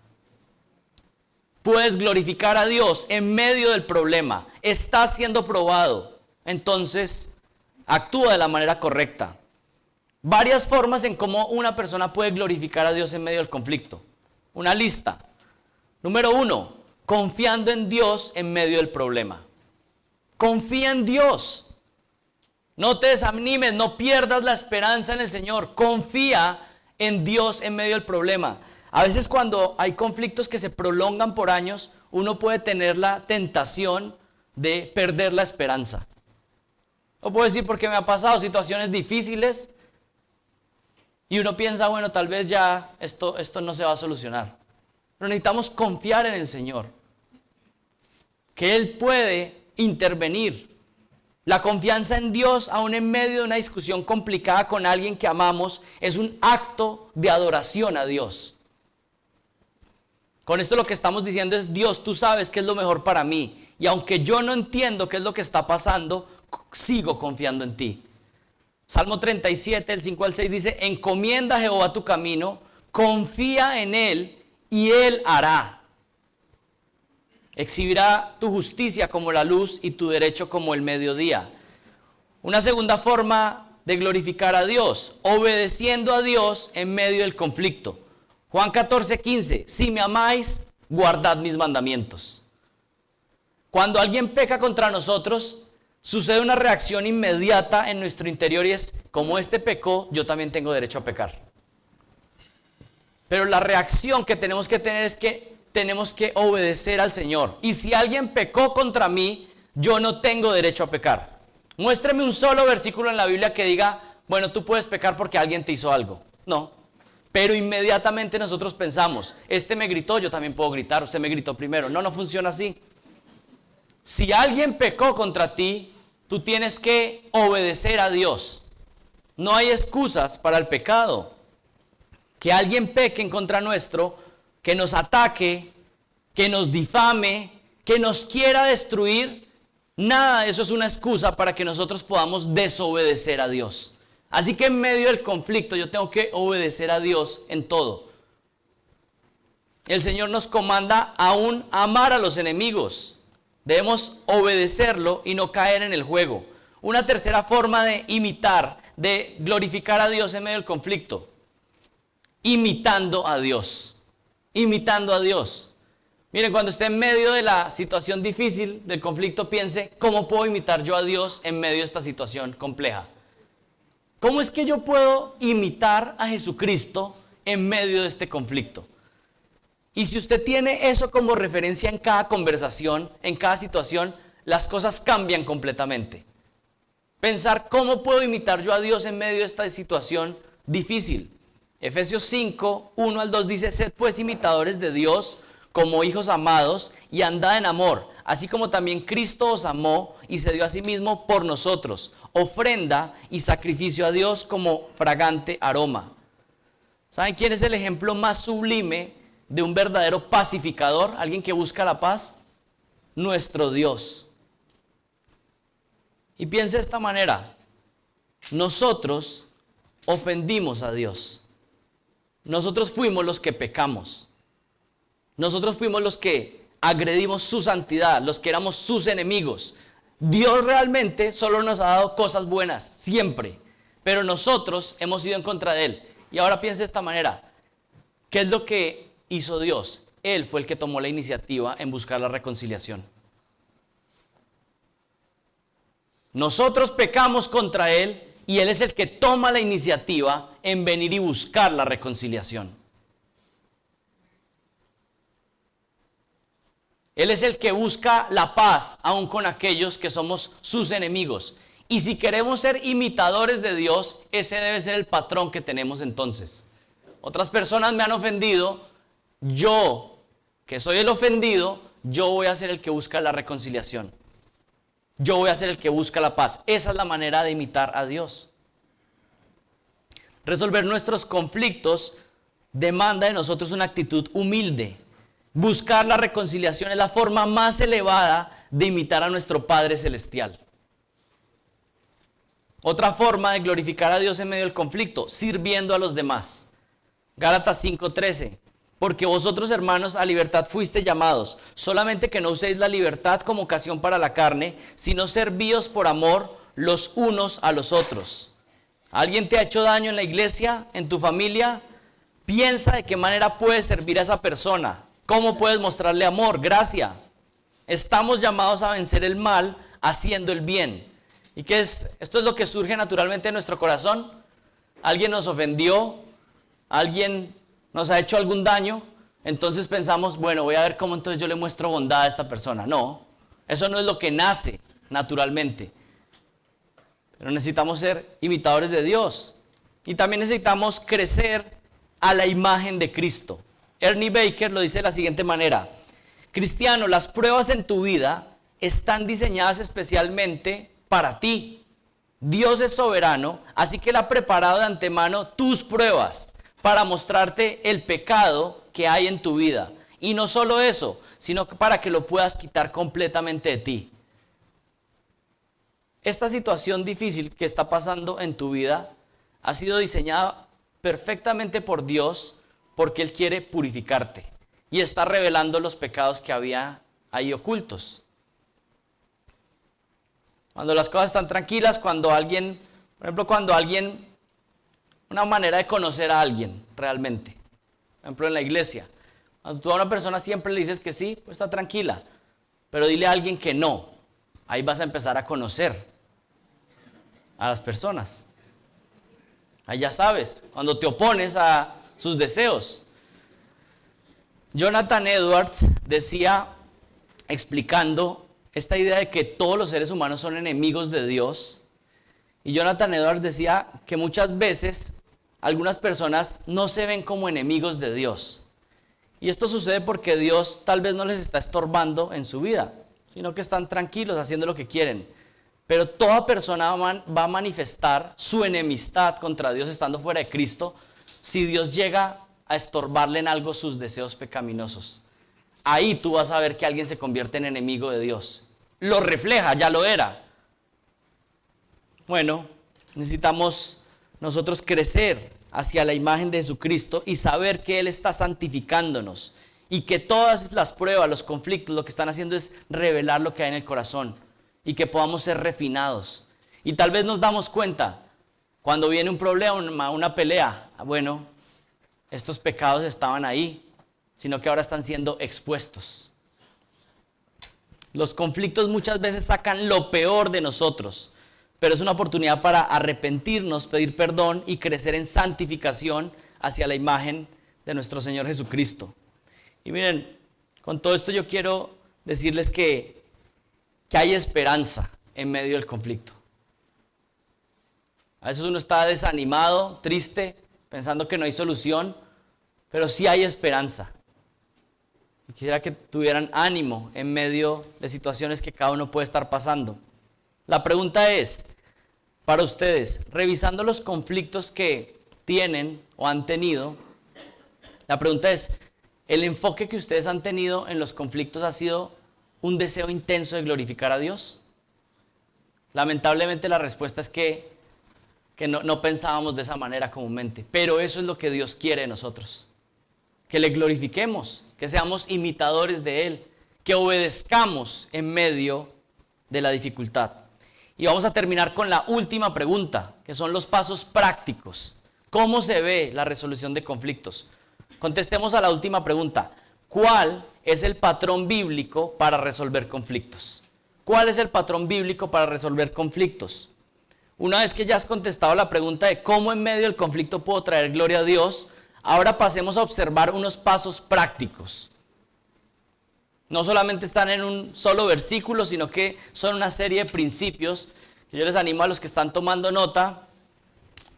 Speaker 2: Puedes glorificar a Dios en medio del problema. Está siendo probado. Entonces, actúa de la manera correcta. Varias formas en cómo una persona puede glorificar a Dios en medio del conflicto. Una lista. Número 1, confiando en Dios en medio del problema. Confía en Dios. No te desanimes, no pierdas la esperanza en el Señor. Confía en Dios en medio del problema. A veces cuando hay conflictos que se prolongan por años, uno puede tener la tentación de perder la esperanza. Lo puedo decir porque me ha pasado situaciones difíciles y uno piensa, bueno, tal vez ya esto no se va a solucionar. Pero necesitamos confiar en el Señor, que Él puede intervenir. La confianza en Dios, aún en medio de una discusión complicada con alguien que amamos, es un acto de adoración a Dios. Con esto lo que estamos diciendo es, Dios, tú sabes qué es lo mejor para mí. Y aunque yo no entiendo qué es lo que está pasando, sigo confiando en ti. Salmo 37, del 5 al 6 dice, encomienda a Jehová tu camino, confía en Él y Él hará. Exhibirá tu justicia como la luz y tu derecho como el mediodía. Una segunda forma de glorificar a Dios, obedeciendo a Dios en medio del conflicto. Juan 14, 15, si me amáis, guardad mis mandamientos. Cuando alguien peca contra nosotros, sucede una reacción inmediata en nuestro interior y es, como este pecó, yo también tengo derecho a pecar. Pero la reacción que tenemos que tener es que tenemos que obedecer al Señor. Y si alguien pecó contra mí, yo no tengo derecho a pecar. Muéstreme un solo versículo en la Biblia que diga, bueno, tú puedes pecar porque alguien te hizo algo. No. Pero inmediatamente nosotros pensamos, este me gritó, yo también puedo gritar, usted me gritó primero. No, no funciona así. Si alguien pecó contra ti, tú tienes que obedecer a Dios. No hay excusas para el pecado. Que alguien peque en contra nuestro, que nos ataque, que nos difame, que nos quiera destruir, nada de eso es una excusa para que nosotros podamos desobedecer a Dios. Así que en medio del conflicto yo tengo que obedecer a Dios en todo. El Señor nos comanda aún amar a los enemigos. Debemos obedecerlo y no caer en el juego. Una tercera forma de imitar, de glorificar a Dios en medio del conflicto. Imitando a Dios. Imitando a Dios. Miren, cuando esté en medio de la situación difícil, del conflicto, piense, ¿cómo puedo imitar yo a Dios en medio de esta situación compleja? ¿Cómo es que yo puedo imitar a Jesucristo en medio de este conflicto? Y si usted tiene eso como referencia en cada conversación, en cada situación, las cosas cambian completamente. Pensar, ¿cómo puedo imitar yo a Dios en medio de esta situación difícil? Efesios 5, 1 al 2 dice, sed pues imitadores de Dios como hijos amados y andad en amor, así como también Cristo os amó y se dio a sí mismo por nosotros, ofrenda y sacrificio a Dios como fragante aroma. ¿Saben quién es el ejemplo más sublime de un verdadero pacificador? Alguien que busca la paz. Nuestro Dios. Y piense de esta manera, nosotros ofendimos a Dios. Nosotros fuimos los que pecamos. Nosotros fuimos los que agredimos su santidad, los que éramos sus enemigos. Dios realmente solo nos ha dado cosas buenas, siempre. Pero nosotros hemos ido en contra de Él. Y ahora piense de esta manera. ¿Qué es lo que hizo Dios? Él fue el que tomó la iniciativa en buscar la reconciliación. Nosotros pecamos contra Él y Él es el que toma la iniciativa en venir y buscar la reconciliación. Él es el que busca la paz aún con aquellos que somos sus enemigos. Y si queremos ser imitadores de Dios, ese debe ser el patrón que tenemos entonces. Otras personas me han ofendido, yo, que soy el ofendido, yo voy a ser el que busca la reconciliación. Yo voy a ser el que busca la paz. Esa es la manera de imitar a Dios. Resolver nuestros conflictos demanda de nosotros una actitud humilde. Buscar la reconciliación es la forma más elevada de imitar a nuestro Padre Celestial. Otra forma de glorificar a Dios en medio del conflicto, sirviendo a los demás. Gálatas 5:13. Porque vosotros, hermanos, a libertad fuiste llamados, solamente que no uséis la libertad como ocasión para la carne, sino servíos por amor los unos a los otros. ¿Alguien te ha hecho daño en la iglesia, en tu familia? Piensa de qué manera puedes servir a esa persona. ¿Cómo puedes mostrarle amor, gracia? Estamos llamados a vencer el mal haciendo el bien. ¿Y qué es? Esto es lo que surge naturalmente en nuestro corazón. Alguien nos ofendió, alguien nos ha hecho algún daño, entonces pensamos, bueno, voy a ver cómo entonces yo le muestro bondad a esta persona. No, eso no es lo que nace naturalmente. Pero necesitamos ser imitadores de Dios. Y también necesitamos crecer a la imagen de Cristo. Ernie Baker lo dice de la siguiente manera: cristiano, las pruebas en tu vida están diseñadas especialmente para ti. Dios es soberano, así que Él ha preparado de antemano tus pruebas para mostrarte el pecado que hay en tu vida. Y no solo eso, sino para que lo puedas quitar completamente de ti. Esta situación difícil que está pasando en tu vida ha sido diseñada perfectamente por Dios, porque Él quiere purificarte y está revelando los pecados que había ahí ocultos. Cuando las cosas están tranquilas, cuando alguien, por ejemplo, una manera de conocer a alguien realmente, por ejemplo en la iglesia, cuando tú a una persona siempre le dices que sí, pues está tranquila, pero dile a alguien que no, ahí vas a empezar a conocer a las personas. Ahí ya sabes, cuando te opones a sus deseos. Jonathan Edwards decía, explicando esta idea de que todos los seres humanos son enemigos de Dios, y Jonathan Edwards decía que muchas veces algunas personas no se ven como enemigos de Dios. Y esto sucede porque Dios tal vez no les está estorbando en su vida, sino que están tranquilos haciendo lo que quieren. Pero toda persona va a manifestar su enemistad contra Dios estando fuera de Cristo si Dios llega a estorbarle en algo sus deseos pecaminosos. Ahí tú vas a ver que alguien se convierte en enemigo de Dios. Lo refleja, ya lo era. Bueno, necesitamos nosotros crecer hacia la imagen de Jesucristo y saber que Él está santificándonos y que todas las pruebas, los conflictos, lo que están haciendo es revelar lo que hay en el corazón y que podamos ser refinados. Y tal vez nos damos cuenta cuando viene un problema, una pelea, bueno, estos pecados estaban ahí, sino que ahora están siendo expuestos. Los conflictos muchas veces sacan lo peor de nosotros, pero es una oportunidad para arrepentirnos, pedir perdón y crecer en santificación hacia la imagen de nuestro Señor Jesucristo. Y miren, con todo esto yo quiero decirles que hay esperanza en medio del conflicto. A veces uno está desanimado, triste, pensando que no hay solución, pero sí hay esperanza. Quisiera que tuvieran ánimo en medio de situaciones que cada uno puede estar pasando. La pregunta es, para ustedes, revisando los conflictos que tienen o han tenido, la pregunta es, ¿el enfoque que ustedes han tenido en los conflictos ha sido un deseo intenso de glorificar a Dios? Lamentablemente la respuesta es que no pensábamos de esa manera comúnmente, pero eso es lo que Dios quiere de nosotros. Que le glorifiquemos, que seamos imitadores de Él, que obedezcamos en medio de la dificultad. Y vamos a terminar con la última pregunta, que son los pasos prácticos. ¿Cómo se ve la resolución de conflictos? Contestemos a la última pregunta. ¿Cuál es el patrón bíblico para resolver conflictos? ¿Cuál es el patrón bíblico para resolver conflictos? Una vez que ya has contestado la pregunta de cómo en medio del conflicto puedo traer gloria a Dios, ahora pasemos a observar unos pasos prácticos. No solamente están en un solo versículo, sino que son una serie de principios que yo les animo a los que están tomando nota,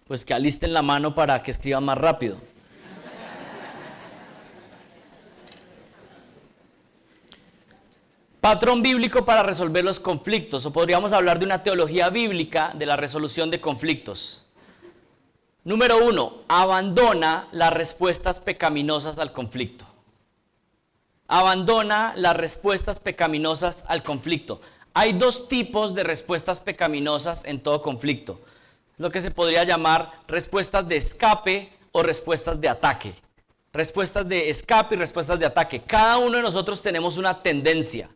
Speaker 2: pues que alisten la mano para que escriban más rápido. Patrón bíblico para resolver los conflictos, o podríamos hablar de una teología bíblica de la resolución de conflictos. Número 1, abandona las respuestas pecaminosas al conflicto. Abandona las respuestas pecaminosas al conflicto. Hay dos tipos de respuestas pecaminosas en todo conflicto. Es lo que se podría llamar respuestas de escape o respuestas de ataque. Respuestas de escape y respuestas de ataque. Cada uno de nosotros tenemos una tendencia.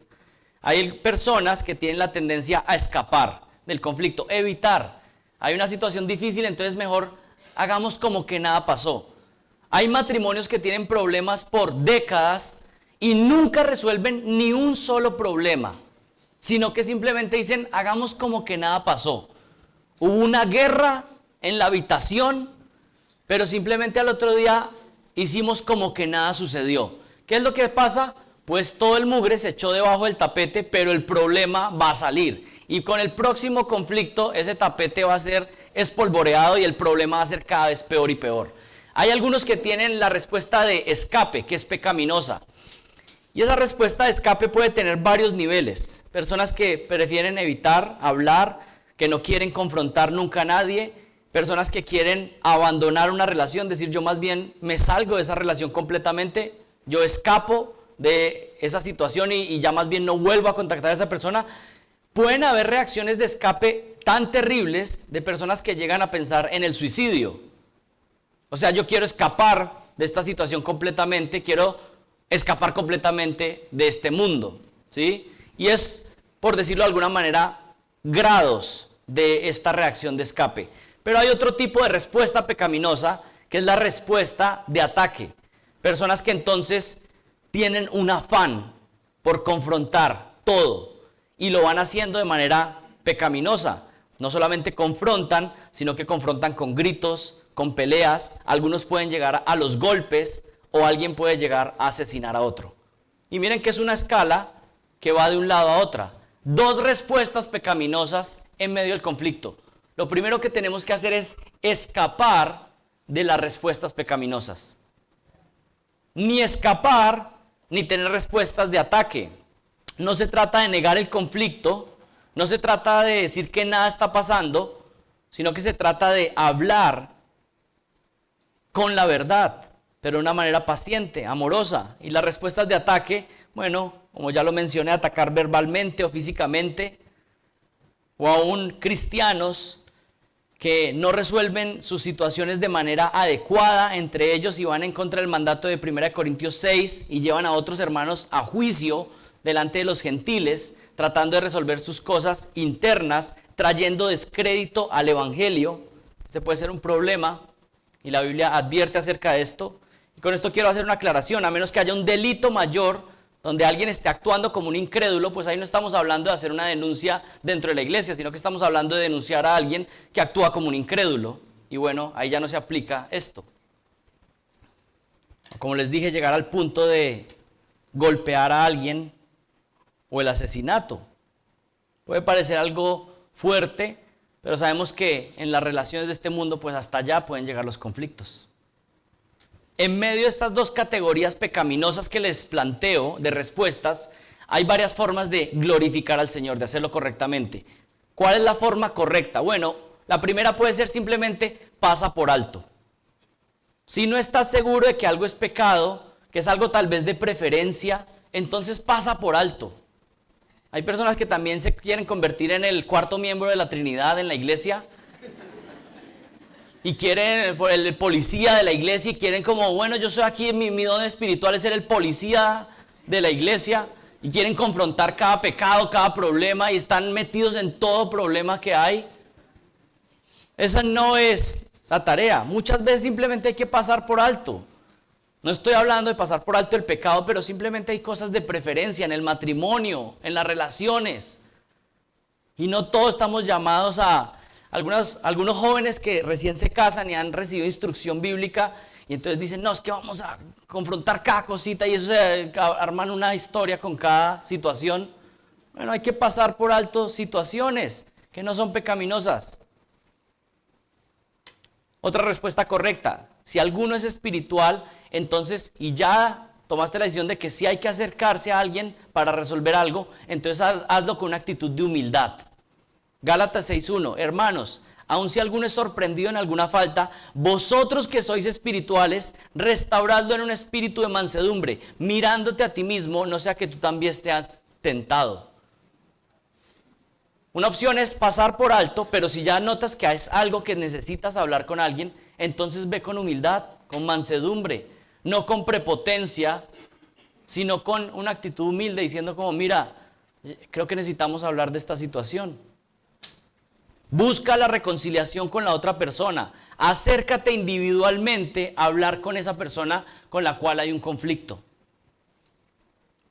Speaker 2: Hay personas que tienen la tendencia a escapar del conflicto, evitar. Hay una situación difícil, entonces mejor hagamos como que nada pasó. Hay matrimonios que tienen problemas por décadas y nunca resuelven ni un solo problema, sino que simplemente dicen, hagamos como que nada pasó. Hubo una guerra en la habitación, pero simplemente al otro día hicimos como que nada sucedió. ¿Qué es lo que pasa? Pues todo el mugre se echó debajo del tapete, pero el problema va a salir. Y con el próximo conflicto, ese tapete va a ser espolvoreado y el problema va a ser cada vez peor y peor. Hay algunos que tienen la respuesta de escape, que es pecaminosa. Y esa respuesta de escape puede tener varios niveles. Personas que prefieren evitar hablar, que no quieren confrontar nunca a nadie. Personas que quieren abandonar una relación, decir yo más bien me salgo de esa relación completamente, yo escapo de esa situación y ya más bien no vuelvo a contactar a esa persona. Pueden haber reacciones de escape tan terribles de personas que llegan a pensar en el suicidio. O sea, yo quiero escapar de esta situación completamente, quiero escapar completamente de este mundo, ¿sí? Y es, por decirlo de alguna manera, grados de esta reacción de escape. Pero hay otro tipo de respuesta pecaminosa, que es la respuesta de ataque. Personas que entonces tienen un afán por confrontar todo y lo van haciendo de manera pecaminosa. No solamente confrontan, sino que confrontan con gritos, con peleas. Algunos pueden llegar a los golpes o alguien puede llegar a asesinar a otro. Y miren que es una escala que va de un lado a otra. Dos respuestas pecaminosas en medio del conflicto. Lo primero que tenemos que hacer es escapar de las respuestas pecaminosas. Ni escapar, ni tener respuestas de ataque. No se trata de negar el conflicto, no se trata de decir que nada está pasando, sino que se trata de hablar con la verdad, pero de una manera paciente, amorosa. Y las respuestas de ataque, bueno, como ya lo mencioné, atacar verbalmente o físicamente, o aún cristianos que no resuelven sus situaciones de manera adecuada entre ellos y van en contra del mandato de 1 Corintios 6 y llevan a otros hermanos a juicio delante de los gentiles, tratando de resolver sus cosas internas, trayendo descrédito al evangelio. Ese puede ser un problema y la Biblia advierte acerca de esto. Y con esto quiero hacer una aclaración: a menos que haya un delito mayor donde alguien esté actuando como un incrédulo, pues ahí no estamos hablando de hacer una denuncia dentro de la iglesia, sino que estamos hablando de denunciar a alguien que actúa como un incrédulo. Y bueno, ahí ya no se aplica esto. Como les dije, llegar al punto de golpear a alguien o el asesinato. Puede parecer algo fuerte, pero sabemos que en las relaciones de este mundo, pues hasta allá pueden llegar los conflictos. En medio de estas dos categorías pecaminosas que les planteo de respuestas, hay varias formas de glorificar al Señor, de hacerlo correctamente. ¿Cuál es la forma correcta? Bueno, la primera puede ser simplemente pasa por alto. Si no estás seguro de que algo es pecado, que es algo tal vez de preferencia, entonces pasa por alto. Hay personas que también se quieren convertir en el cuarto miembro de la Trinidad en la iglesia y quieren el policía de la iglesia y quieren como, bueno, yo soy aquí, mi don espiritual es ser el policía de la iglesia, y quieren confrontar cada pecado, cada problema, y están metidos en todo problema que hay. Esa no es la tarea. Muchas veces simplemente hay que pasar por alto. No estoy hablando de pasar por alto el pecado, pero simplemente hay cosas de preferencia en el matrimonio, en las relaciones. Y no todos estamos llamados a algunos jóvenes que recién se casan y han recibido instrucción bíblica y entonces dicen, no, es que vamos a confrontar cada cosita y eso se arman una historia con cada situación. Bueno, hay que pasar por alto situaciones que no son pecaminosas. Otra respuesta correcta, si alguno es espiritual, entonces, y ya tomaste la decisión de que sí hay que acercarse a alguien para resolver algo, entonces hazlo con una actitud de humildad. Gálatas 6:1, hermanos, aun si alguno es sorprendido en alguna falta, vosotros que sois espirituales, restauradlo en un espíritu de mansedumbre, mirándote a ti mismo, no sea que tú también estés tentado. Una opción es pasar por alto, pero si ya notas que es algo que necesitas hablar con alguien, entonces ve con humildad, con mansedumbre, no con prepotencia, sino con una actitud humilde, diciendo como, mira, creo que necesitamos hablar de esta situación. Busca la reconciliación con la otra persona, acércate individualmente a hablar con esa persona con la cual hay un conflicto.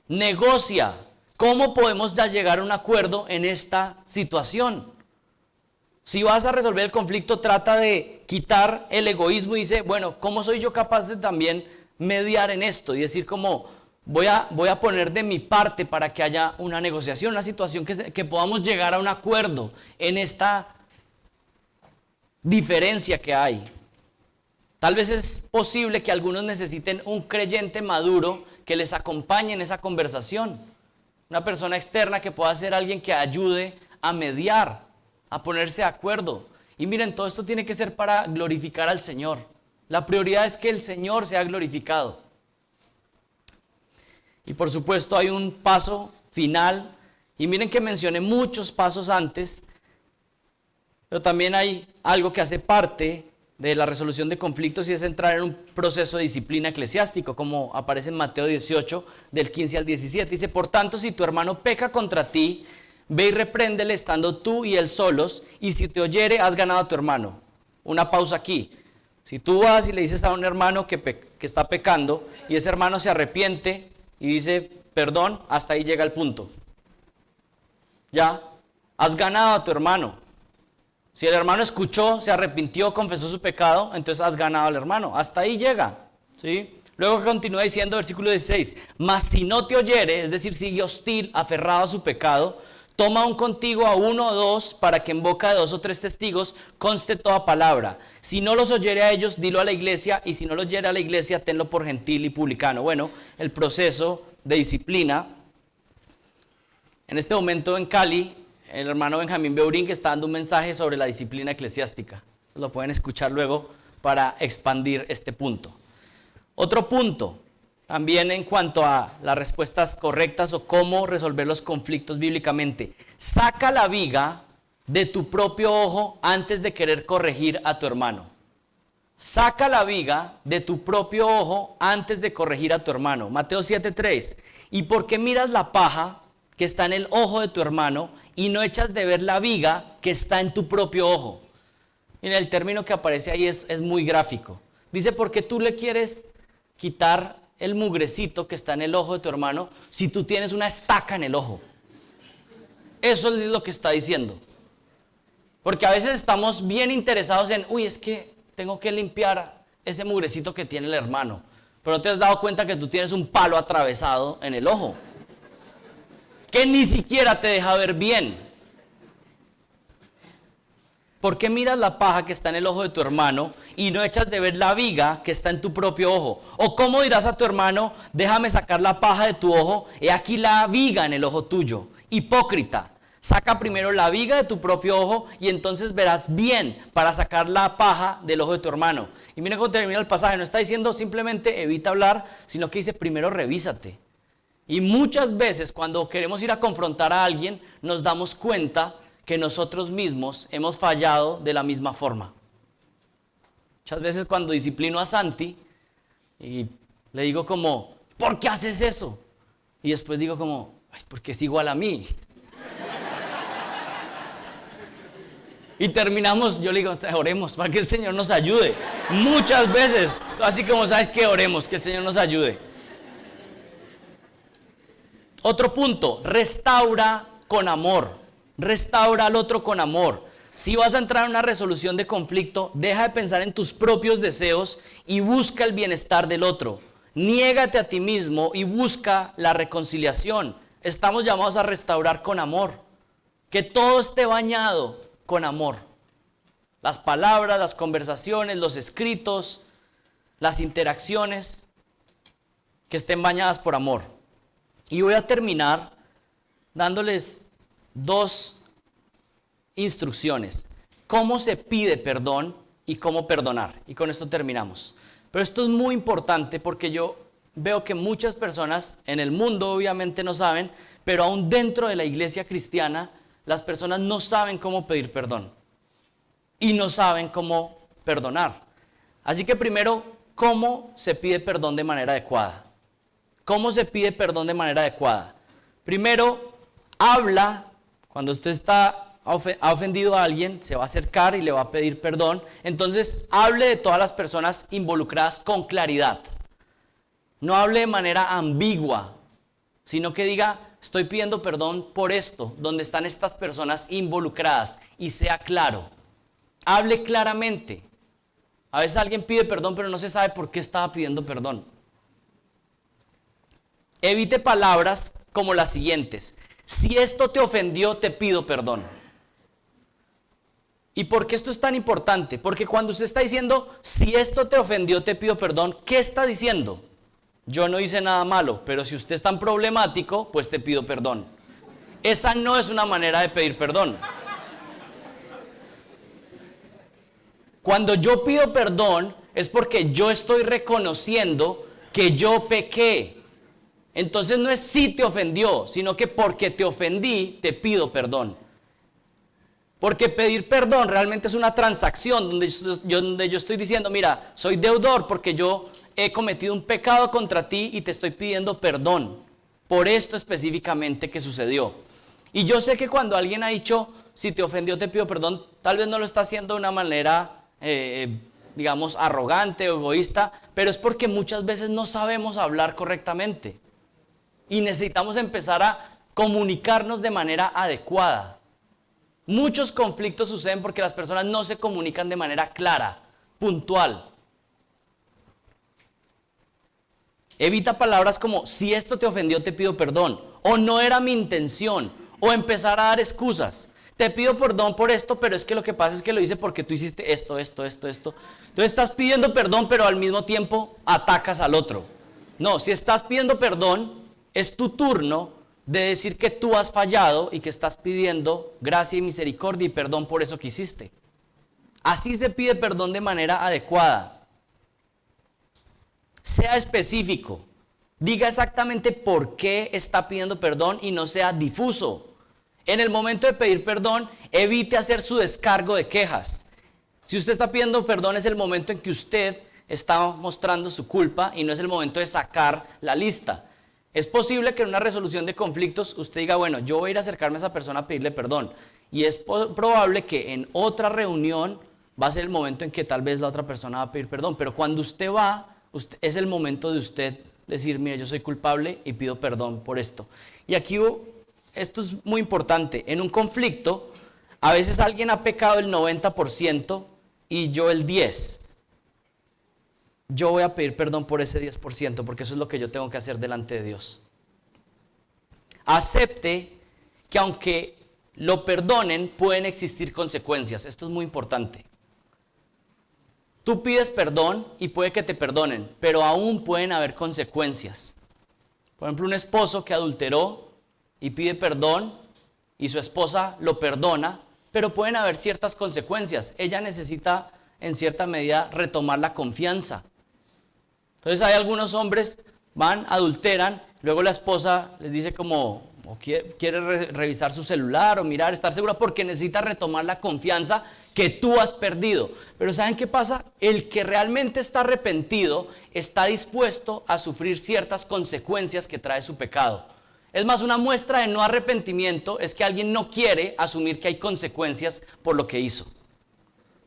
Speaker 2: Negocia. ¿Cómo podemos ya llegar a un acuerdo en esta situación? Si vas a resolver el conflicto, trata de quitar el egoísmo y dice, bueno, ¿cómo soy yo capaz de también mediar en esto? Y decir como, voy a poner de mi parte para que haya una negociación, una situación que podamos llegar a un acuerdo en esta diferencia que hay. Tal vez es posible que algunos necesiten un creyente maduro que les acompañe en esa conversación. Una persona externa que pueda ser alguien que ayude a mediar, a ponerse de acuerdo. Y miren, todo esto tiene que ser para glorificar al Señor. La prioridad es que el Señor sea glorificado. Y por supuesto hay un paso final. Y miren que mencioné muchos pasos antes. Pero también hay algo que hace parte de la resolución de conflictos y es entrar en un proceso de disciplina eclesiástico, como aparece en Mateo 18, del 15 al 17. Dice, por tanto, si tu hermano peca contra ti, ve y repréndele estando tú y él solos, y si te oyere, has ganado a tu hermano. Una pausa aquí. Si tú vas y le dices a un hermano que está pecando, y ese hermano se arrepiente y dice, perdón, hasta ahí llega el punto. Ya, has ganado a tu hermano. Si el hermano escuchó, se arrepintió, confesó su pecado, entonces has ganado al hermano. Hasta ahí llega, ¿sí? Luego continúa diciendo, versículo 16, mas si no te oyere, es decir, sigue hostil, aferrado a su pecado, toma aún contigo a 1 o 2, para que en boca de 2 o 3 testigos conste toda palabra. Si no los oyere a ellos, dilo a la iglesia, y si no los oyere a la iglesia, tenlo por gentil y publicano. Bueno, el proceso de disciplina. En este momento en Cali, el hermano Benjamín Beurín que está dando un mensaje sobre la disciplina eclesiástica. Lo pueden escuchar luego para expandir este punto. Otro punto, también en cuanto a las respuestas correctas o cómo resolver los conflictos bíblicamente. Saca la viga de tu propio ojo antes de querer corregir a tu hermano. Saca la viga de tu propio ojo antes de corregir a tu hermano. Mateo 7:3. ¿Y por qué miras la paja que está en el ojo de tu hermano y no echas de ver la viga que está en tu propio ojo? Y el término que aparece ahí es muy gráfico. Dice, ¿por qué tú le quieres quitar el mugrecito que está en el ojo de tu hermano si tú tienes una estaca en el ojo? Eso es lo que está diciendo. Porque a veces estamos bien interesados en, es que tengo que limpiar ese mugrecito que tiene el hermano. Pero no te has dado cuenta que tú tienes un palo atravesado en el ojo, que ni siquiera te deja ver bien. ¿Por qué miras la paja que está en el ojo de tu hermano y no echas de ver la viga que está en tu propio ojo? ¿O cómo dirás a tu hermano, déjame sacar la paja de tu ojo, he aquí la viga en el ojo tuyo? Hipócrita, saca primero la viga de tu propio ojo y entonces verás bien para sacar la paja del ojo de tu hermano. Y mira cómo termina el pasaje, no está diciendo simplemente evita hablar, sino que dice primero revísate. Y muchas veces cuando queremos ir a confrontar a alguien, nos damos cuenta que nosotros mismos hemos fallado de la misma forma. Muchas veces cuando disciplino a Santi y le digo como, ¿por qué haces eso? Y después digo como, porque es igual a mí. Y terminamos, yo le digo, oremos para que el Señor nos ayude. Muchas veces, así como sabes que oremos, que el Señor nos ayude. Otro punto, restaura con amor. restaura al otro con amor. Si vas a entrar en una resolución de conflicto, deja de pensar en tus propios deseos y busca el bienestar del otro. Niégate a ti mismo y busca la reconciliación. Estamos llamados a restaurar con amor. Que todo esté bañado con amor. Las palabras, las conversaciones, los escritos, las interacciones, que estén bañadas por amor. Y voy a terminar dándoles 2 instrucciones. Cómo se pide perdón y cómo perdonar. Y con esto terminamos. Pero esto es muy importante porque yo veo que muchas personas en el mundo obviamente no saben, pero aún dentro de la iglesia cristiana, las personas no saben cómo pedir perdón. Y no saben cómo perdonar. Así que primero, ¿cómo se pide perdón de manera adecuada? ¿Cómo se pide perdón de manera adecuada? Primero, habla. Cuando usted ha ofendido a alguien, se va a acercar y le va a pedir perdón. Entonces, hable de todas las personas involucradas con claridad. No hable de manera ambigua, sino que diga, estoy pidiendo perdón por esto, donde están estas personas involucradas, y sea claro. Hable claramente. A veces alguien pide perdón, pero no se sabe por qué estaba pidiendo perdón. Evite palabras como las siguientes: si esto te ofendió, te pido perdón. ¿Y por qué esto es tan importante? Porque cuando usted está diciendo, si esto te ofendió, te pido perdón, ¿qué está diciendo? Yo no hice nada malo, pero si usted es tan problemático, pues te pido perdón. Esa no es una manera de pedir perdón. Cuando yo pido perdón, es porque yo estoy reconociendo que yo pequé. Entonces no es si te ofendió, sino que porque te ofendí, te pido perdón. Porque pedir perdón realmente es una transacción donde yo estoy diciendo, mira, soy deudor porque yo he cometido un pecado contra ti y te estoy pidiendo perdón por esto específicamente que sucedió. Y yo sé que cuando alguien ha dicho, si te ofendió te pido perdón, tal vez no lo está haciendo de una manera, digamos, arrogante o egoísta, pero es porque muchas veces no sabemos hablar correctamente. Y necesitamos empezar a comunicarnos de manera adecuada. Muchos conflictos suceden porque las personas no se comunican de manera clara, puntual. Evita palabras como, si esto te ofendió te pido perdón, o no era mi intención, o empezar a dar excusas. Te pido perdón por esto, pero es que lo que pasa es que lo hice porque tú hiciste esto. Entonces estás pidiendo perdón, pero al mismo tiempo atacas al otro. No, si estás pidiendo perdón, es tu turno de decir que tú has fallado y que estás pidiendo gracia y misericordia y perdón por eso que hiciste. Así se pide perdón de manera adecuada. Sea específico. Diga exactamente por qué está pidiendo perdón y no sea difuso. En el momento de pedir perdón, evite hacer su descargo de quejas. Si usted está pidiendo perdón, es el momento en que usted está mostrando su culpa y no es el momento de sacar la lista. Es posible que en una resolución de conflictos usted diga, bueno, yo voy a ir a acercarme a esa persona a pedirle perdón. Y es probable que en otra reunión va a ser el momento en que tal vez la otra persona va a pedir perdón. Pero cuando usted va, es el momento de usted decir, mire, yo soy culpable y pido perdón por esto. Y aquí esto es muy importante. En un conflicto, a veces alguien ha pecado el 90% y yo el 10%. Yo voy a pedir perdón por ese 10%, porque eso es lo que yo tengo que hacer delante de Dios. Acepte que aunque lo perdonen, pueden existir consecuencias. Esto es muy importante. Tú pides perdón y puede que te perdonen, pero aún pueden haber consecuencias. Por ejemplo, un esposo que adulteró y pide perdón y su esposa lo perdona, pero pueden haber ciertas consecuencias. Ella necesita en cierta medida retomar la confianza. Entonces hay algunos hombres, van, adulteran, luego la esposa les dice como, o quiere revisar su celular o mirar, estar segura porque necesita retomar la confianza que tú has perdido. Pero ¿saben qué pasa? El que realmente está arrepentido está dispuesto a sufrir ciertas consecuencias que trae su pecado. Es más, una muestra de no arrepentimiento es que alguien no quiere asumir que hay consecuencias por lo que hizo.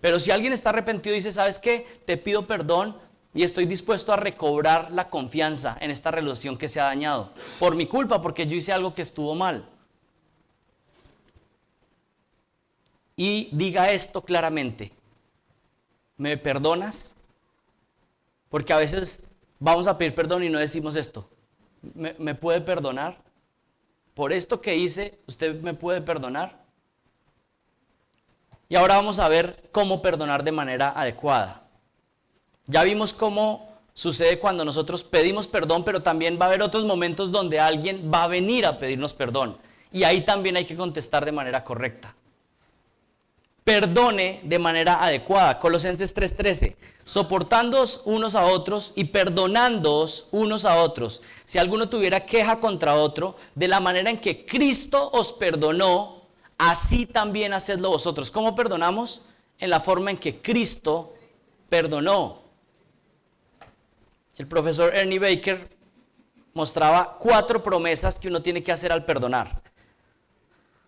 Speaker 2: Pero si alguien está arrepentido y dice, ¿sabes qué? Te pido perdón y estoy dispuesto a recobrar la confianza en esta relación que se ha dañado. Por mi culpa, porque yo hice algo que estuvo mal. y diga esto claramente: ¿me perdonas? Porque a veces vamos a pedir perdón y no decimos esto. ¿Me puede perdonar? Por esto que hice, ¿usted me puede perdonar? Y ahora vamos a ver cómo perdonar de manera adecuada. Ya vimos cómo sucede cuando nosotros pedimos perdón, pero también va a haber otros momentos donde alguien va a venir a pedirnos perdón. Y ahí también hay que contestar de manera correcta. Perdone de manera adecuada. Colosenses 3:13. Soportándoos unos a otros y perdonándoos unos a otros. Si alguno tuviera queja contra otro, de la manera en que Cristo os perdonó, así también hacedlo vosotros. ¿Cómo perdonamos? En la forma en que Cristo perdonó. El profesor Ernie Baker mostraba 4 promesas que uno tiene que hacer al perdonar.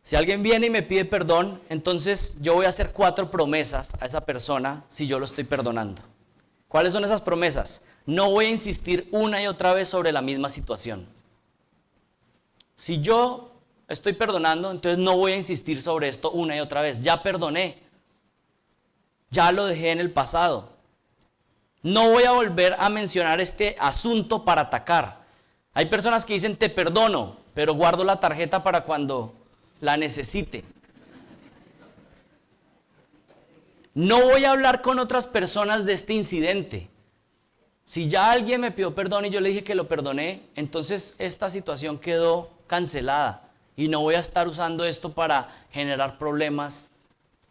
Speaker 2: Si alguien viene y me pide perdón, entonces yo voy a hacer 4 promesas a esa persona si yo lo estoy perdonando. ¿Cuáles son esas promesas? No voy a insistir una y otra vez sobre la misma situación. Si yo estoy perdonando, entonces no voy a insistir sobre esto una y otra vez. Ya perdoné. Ya lo dejé en el pasado. No voy a volver a mencionar este asunto para atacar. Hay personas que dicen te perdono, pero guardo la tarjeta para cuando la necesite. No voy a hablar con otras personas de este incidente. Si ya alguien me pidió perdón y yo le dije que lo perdoné, entonces esta situación quedó cancelada y no voy a estar usando esto para generar problemas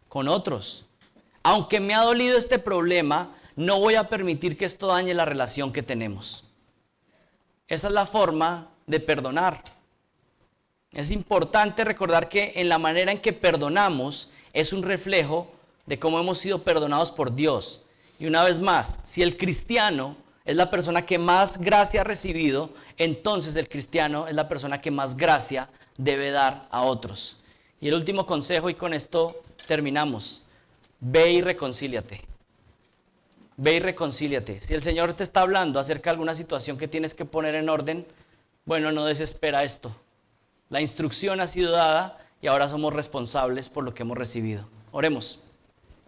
Speaker 2: con otros. Aunque me ha dolido este problema, no voy a permitir que esto dañe la relación que tenemos. Esa es la forma de perdonar. Es importante recordar que en la manera en que perdonamos es un reflejo de cómo hemos sido perdonados por Dios. Y una vez más, si el cristiano es la persona que más gracia ha recibido, entonces el cristiano es la persona que más gracia debe dar a otros. Y el último consejo, y con esto terminamos: ve y reconcíliate. Ve y reconcíliate. Si el Señor te está hablando acerca de alguna situación que tienes que poner en orden, bueno, no desespera esto. La instrucción ha sido dada y ahora somos responsables por lo que hemos recibido. Oremos.